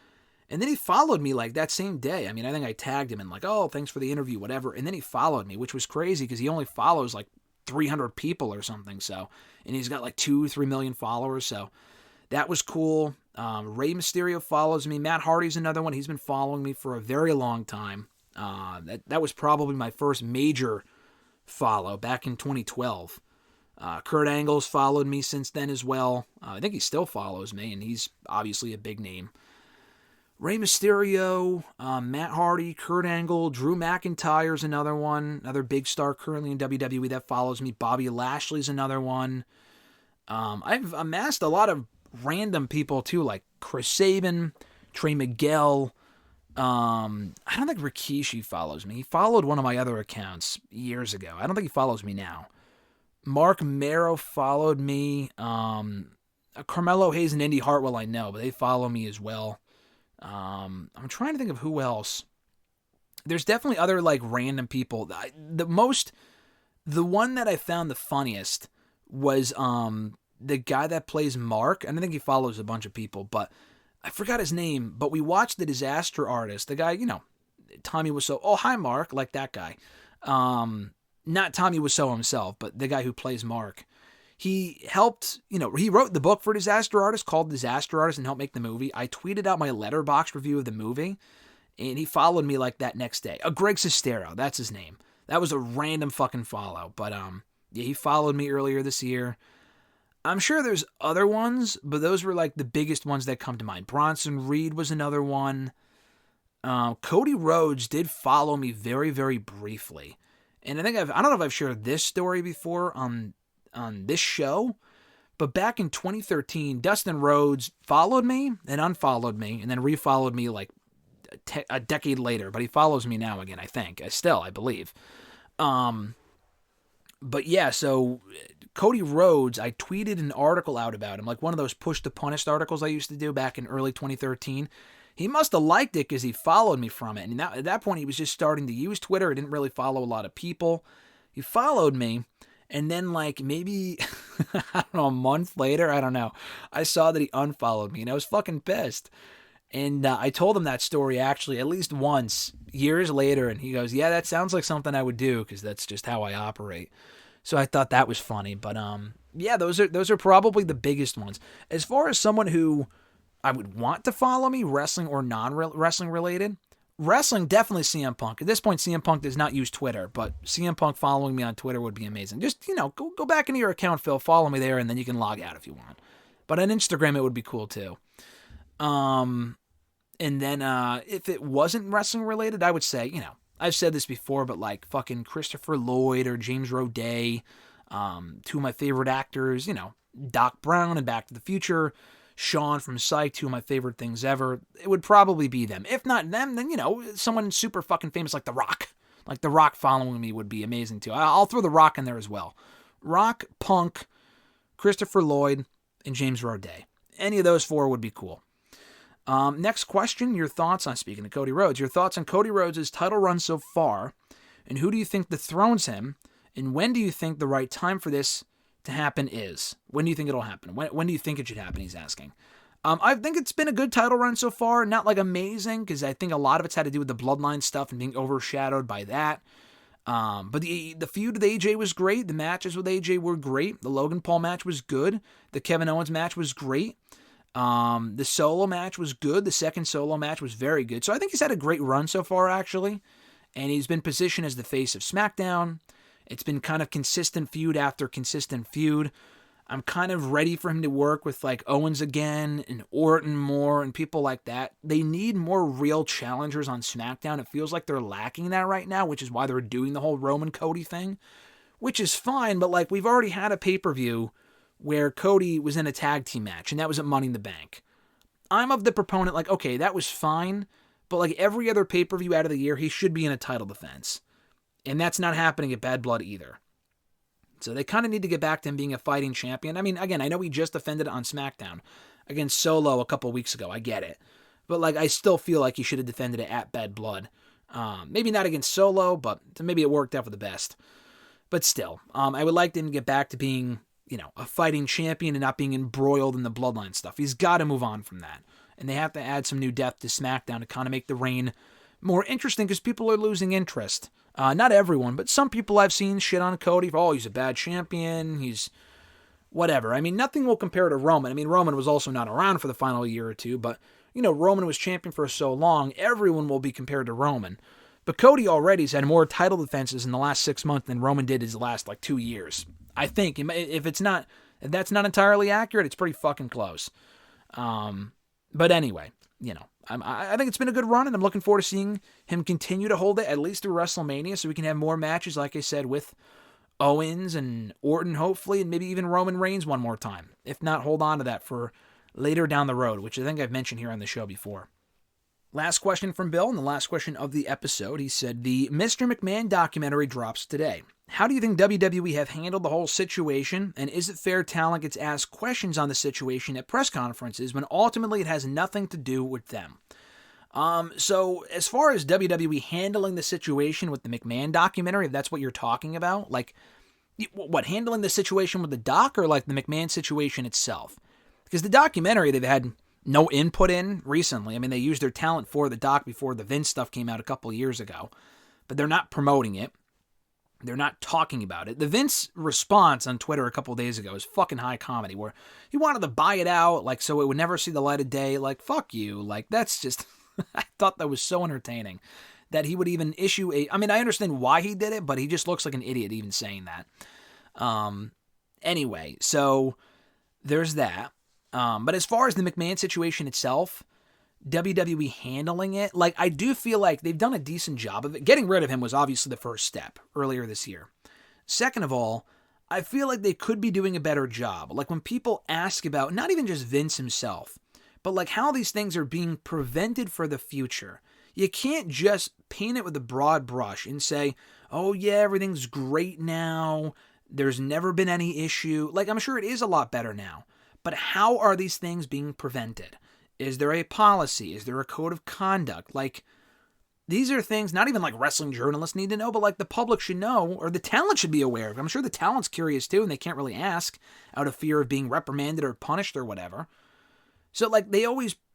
And then he followed me like that same day. I mean, I think I tagged him and like, "Oh, thanks for the interview," whatever. And then he followed me, which was crazy because he only follows like 300 people or something. So, and he's got like 2-3 million followers. So that was cool. Rey Mysterio follows me. Matt Hardy's another one. He's been following me for a very long time. That was probably my first major follow back in 2012. Kurt Angle's followed me since then as well. I think he still follows me, and he's obviously a big name. Rey Mysterio, Matt Hardy, Kurt Angle, Drew McIntyre's another one. Another big star currently in WWE that follows me. Bobby Lashley's another one. I've amassed a lot of random people too, like Chris Sabin, Trey Miguel. I don't think Rikishi follows me. He followed one of my other accounts years ago. I don't think he follows me now. Mark Mero followed me. Carmelo Hayes and Indy Hartwell I know, but they follow me as well. I'm trying to think of who else. There's definitely other like random people. The one that I found the funniest was the guy that plays Mark. I don't think he follows a bunch of people, but I forgot his name. But we watched The Disaster Artist. The guy, Tommy Wiseau. Oh, hi Mark, like that guy. Not Tommy Wiseau himself, but the guy who plays Mark. He helped, he wrote the book for Disaster Artist called Disaster Artist and helped make the movie. I tweeted out my Letterboxd review of the movie, and he followed me like that next day. Greg Sestero, that's his name. That was a random fucking follow, but yeah, he followed me earlier this year. I'm sure there's other ones, but those were like the biggest ones that come to mind. Bronson Reed was another one. Cody Rhodes did follow me very, very briefly. And I don't know if I've shared this story before on this show, but back in 2013, Dustin Rhodes followed me and unfollowed me and then refollowed me like a decade later, but he follows me now again, I think. I believe. But yeah, so Cody Rhodes, I tweeted an article out about him, like one of those push to punish articles I used to do back in early 2013. He must have liked it because he followed me from it. And at that point, he was just starting to use Twitter. He didn't really follow a lot of people. He followed me. And then like maybe, I don't know, a month later, I don't know, I saw that he unfollowed me and I was fucking pissed. And I told him that story actually at least once, years later. And he goes, yeah, that sounds like something I would do because that's just how I operate. So I thought that was funny. But yeah, those are probably the biggest ones. As far as someone who I would want to follow me, wrestling or non-wrestling related, wrestling, definitely CM Punk. At this point, CM Punk does not use Twitter, but CM Punk following me on Twitter would be amazing. Just, go back into your account, Phil, follow me there, and then you can log out if you want. But on Instagram, it would be cool too. And then if it wasn't wrestling related, I would say, I've said this before, but like fucking Christopher Lloyd or James Roday, two of my favorite actors, Doc Brown and Back to the Future, Sean from Psych, two of my favorite things ever. It would probably be them. If not them, then, someone super fucking famous like The Rock. Like The Rock following me would be amazing too. I'll throw The Rock in there as well. Rock, Punk, Christopher Lloyd, and James Roday. Any of those four would be cool. Next question, your thoughts on, speaking of Cody Rhodes, your thoughts on Cody Rhodes' title run so far, and who do you think dethrones him, and when do you think the right time for this to happen is? When do you think it'll happen? When do you think it should happen, he's asking. I think it's been a good title run so far, not like amazing, because I think a lot of it's had to do with the bloodline stuff and being overshadowed by that. But the feud with AJ was great, the matches with AJ were great, the Logan Paul match was good, the Kevin Owens match was great. The solo match was good. The second solo match was very good. So I think he's had a great run so far, actually. And he's been positioned as the face of SmackDown. It's been kind of consistent feud after consistent feud. I'm kind of ready for him to work with like Owens again and Orton more and people like that. They need more real challengers on SmackDown. It feels like they're lacking that right now, which is why they're doing the whole Roman Cody thing, which is fine. But like we've already had a pay-per-view where Cody was in a tag team match, and that was at Money in the Bank. I'm of the proponent, like, okay, that was fine, but like every other pay-per-view out of the year, he should be in a title defense. And that's not happening at Bad Blood either. So they kind of need to get back to him being a fighting champion. I mean, again, I know he just defended it on SmackDown against Solo a couple weeks ago. I get it. But like, I still feel like he should have defended it at Bad Blood. Maybe not against Solo, but maybe it worked out for the best. But still, I would like him to get back to being, a fighting champion and not being embroiled in the bloodline stuff. He's got to move on from that. And they have to add some new depth to SmackDown to kind of make the reign more interesting because people are losing interest. Not everyone, but some people I've seen shit on Cody for, he's a bad champion, he's whatever. I mean, nothing will compare to Roman. I mean, Roman was also not around for the final year or two, but, Roman was champion for so long, everyone will be compared to Roman. But Cody already has had more title defenses in the last 6 months than Roman did his last, 2 years. I think, if that's not entirely accurate, it's pretty fucking close. But anyway, I think it's been a good run, and I'm looking forward to seeing him continue to hold it at least through WrestleMania, so we can have more matches, like I said, with Owens and Orton, hopefully, and maybe even Roman Reigns one more time. If not, hold on to that for later down the road, which I think I've mentioned here on the show before. Last question from Bill, and the last question of the episode. He said, the Mr. McMahon documentary drops today. How do you think WWE have handled the whole situation, and is it fair talent gets asked questions on the situation at press conferences when ultimately it has nothing to do with them? So as far as WWE handling the situation with the McMahon documentary, if that's what you're talking about, like, what, handling the situation with the doc or like the McMahon situation itself? Because the documentary they've had no input in recently. I mean, they used their talent for the doc before the Vince stuff came out a couple years ago, but they're not promoting it. They're not talking about it. The Vince response on Twitter a couple days ago is fucking high comedy, where he wanted to buy it out, like, so it would never see the light of day. Like, fuck you. Like, that's just, I thought that was so entertaining that he would even issue I mean, I understand why he did it, but he just looks like an idiot even saying that. Anyway, so there's that. But as far as the McMahon situation itself, WWE handling it, like, I do feel like they've done a decent job of it. Getting rid of him was obviously the first step earlier this year. Second of all, I feel like they could be doing a better job. Like, when people ask about, not even just Vince himself, but like how these things are being prevented for the future, you can't just paint it with a broad brush and say, oh yeah, everything's great now, there's never been any issue. Like, I'm sure it is a lot better now, but how are these things being prevented? Is there a policy? Is there a code of conduct? Like, these are things not even like wrestling journalists need to know, but like the public should know, or the talent should be aware of. I'm sure the talent's curious too, and they can't really ask out of fear of being reprimanded or punished or whatever. So like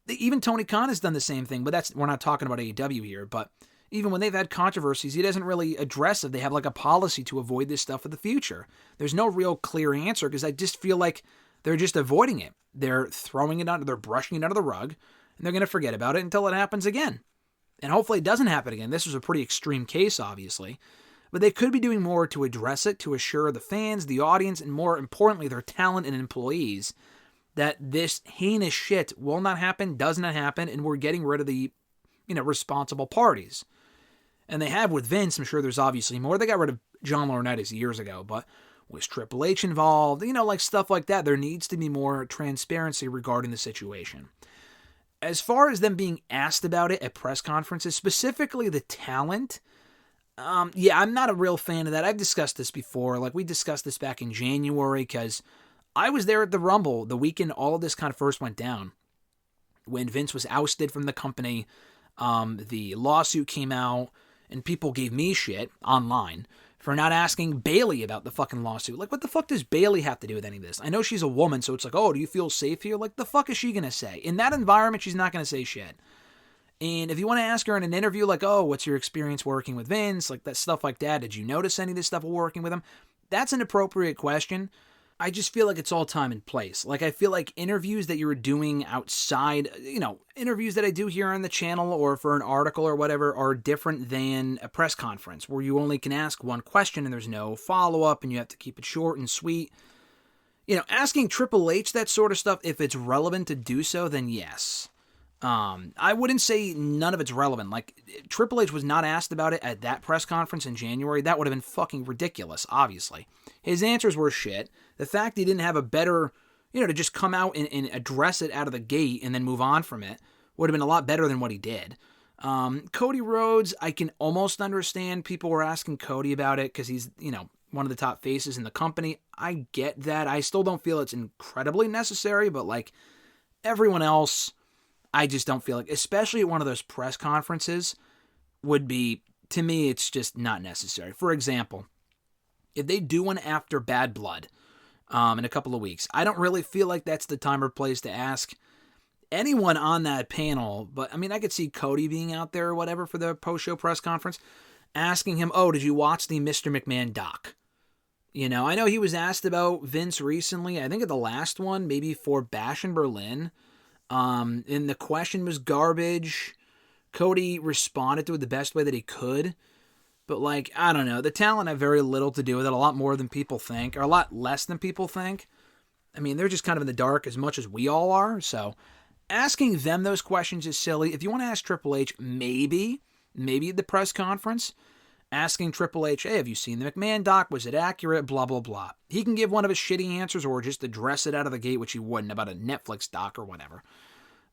even Tony Khan has done the same thing, but we're not talking about AEW here, but even when they've had controversies, he doesn't really address if they have like a policy to avoid this stuff for the future. There's no real clear answer, because I just feel like they're just avoiding it. They're throwing it out, they're brushing it under the rug, and they're going to forget about it until it happens again. And hopefully it doesn't happen again. This was a pretty extreme case, obviously. But they could be doing more to address it, to assure the fans, the audience, and more importantly, their talent and employees that this heinous shit will not happen, does not happen, and we're getting rid of the, responsible parties. And they have with Vince. I'm sure there's obviously more. They got rid of John Laurinaitis years ago, but was Triple H involved? Like stuff like that. There needs to be more transparency regarding the situation. As far as them being asked about it at press conferences, specifically the talent, I'm not a real fan of that. I've discussed this before. Like, we discussed this back in January, because I was there at the Rumble the weekend all of this kind of first went down. When Vince was ousted from the company, the lawsuit came out, and people gave me shit online for not asking Bayley about the fucking lawsuit. Like, what the fuck does Bayley have to do with any of this? I know she's a woman, so it's like, oh, do you feel safe here? Like, the fuck is she going to say? In that environment, she's not going to say shit. And if you want to ask her in an interview, like, oh, what's your experience working with Vince? Like, that stuff like that. Did you notice any of this stuff while working with him? That's an appropriate question. I just feel like it's all time and place. Like, I feel like interviews that you're doing outside, interviews that I do here on the channel or for an article or whatever are different than a press conference where you only can ask one question and there's no follow-up and you have to keep it short and sweet. Asking Triple H that sort of stuff, if it's relevant to do so, then yes. I wouldn't say none of it's relevant. Like, Triple H was not asked about it at that press conference in January. That would have been fucking ridiculous, obviously. His answers were shit. The fact he didn't have a better, to just come out and address it out of the gate and then move on from it would have been a lot better than what he did. Cody Rhodes, I can almost understand people were asking Cody about it because he's, one of the top faces in the company. I get that. I still don't feel it's incredibly necessary, but like everyone else, I just don't feel like, especially at one of those press conferences, would be, to me, it's just not necessary. For example, if they do one after Bad Blood in a couple of weeks, I don't really feel like that's the time or place to ask anyone on that panel. But, I mean, I could see Cody being out there or whatever for the post-show press conference, asking him, oh, did you watch the Mr. McMahon doc? I know he was asked about Vince recently, I think at the last one, maybe for Bash in Berlin. And the question was garbage. Cody responded to it the best way that he could. But, like, I don't know. The talent have very little to do with it. A lot more than people think. Or a lot less than people think. I mean, they're just kind of in the dark as much as we all are. So, asking them those questions is silly. If you want to ask Triple H, maybe at the press conference, asking Triple H, hey, have you seen the McMahon doc? Was it accurate? Blah, blah, blah. He can give one of his shitty answers or just address it out of the gate, which he wouldn't, about a Netflix doc or whatever.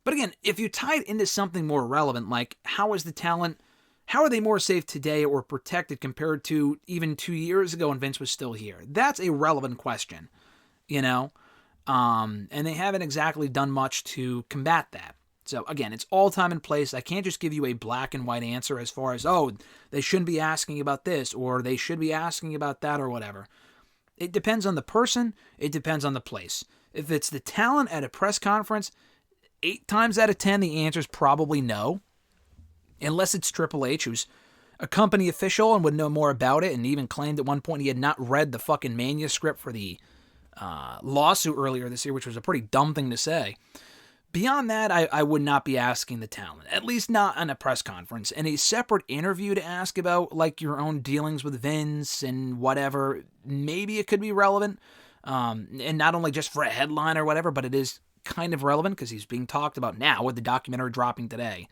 But again, if you tie it into something more relevant, like how is the talent, how are they more safe today or protected compared to even 2 years ago when Vince was still here? That's a relevant question, you know? And they haven't exactly done much to combat that. So again, it's all time and place. I can't just give you a black and white answer as far as, oh, they shouldn't be asking about this or they should be asking about that or whatever. It depends on the person. It depends on the place. If it's the talent at a press conference, 8 times out of 10, the answer is probably no. Unless it's Triple H, who's a company official and would know more about it and even claimed at one point he had not read the fucking manuscript for the lawsuit earlier this year, which was a pretty dumb thing to say. Beyond that, I would not be asking the talent, at least not on a press conference. And a separate interview to ask about, like, your own dealings with Vince and whatever, maybe it could be relevant. And not only just for a headline or whatever, but it is kind of relevant because he's being talked about now with the documentary dropping today.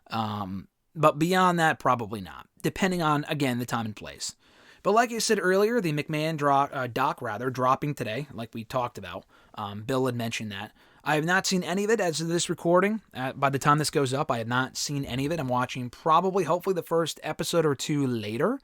But beyond that, probably not, depending on, again, the time and place. But like I said earlier, the McMahon doc dropping today, like we talked about. Bill had mentioned that. I have not seen any of it as of this recording. By the time this goes up, I have not seen any of it. I'm watching hopefully the first episode or 2 later.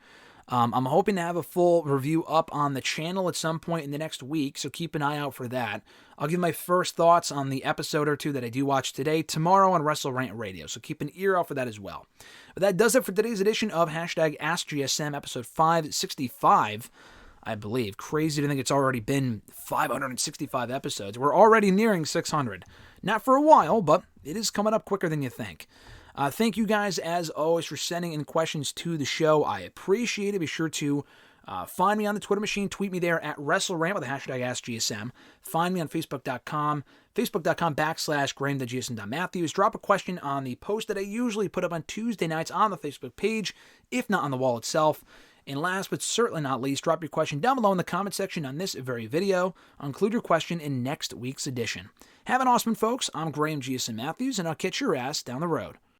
I'm hoping to have a full review up on the channel at some point in the next week, so keep an eye out for that. I'll give my first thoughts on the episode or 2 that I do watch today, tomorrow on WrestleRant Radio, so keep an ear out for that as well. But that does it for today's edition of #AskGSM, episode 565, I believe. Crazy to think it's already been 565 episodes. We're already nearing 600. Not for a while, but it is coming up quicker than you think. Thank you guys, as always, for sending in questions to the show. I appreciate it. Be sure to find me on the Twitter machine. Tweet me there at WrestleRant with the #AskGSM. Find me on Facebook.com/Graham.GSM.Matthews. Drop a question on the post that I usually put up on Tuesday nights on the Facebook page, if not on the wall itself. And last but certainly not least, drop your question down below in the comment section on this very video. I'll include your question in next week's edition. Have an awesome one, folks. I'm Graham GSM Matthews, and I'll catch your ass down the road.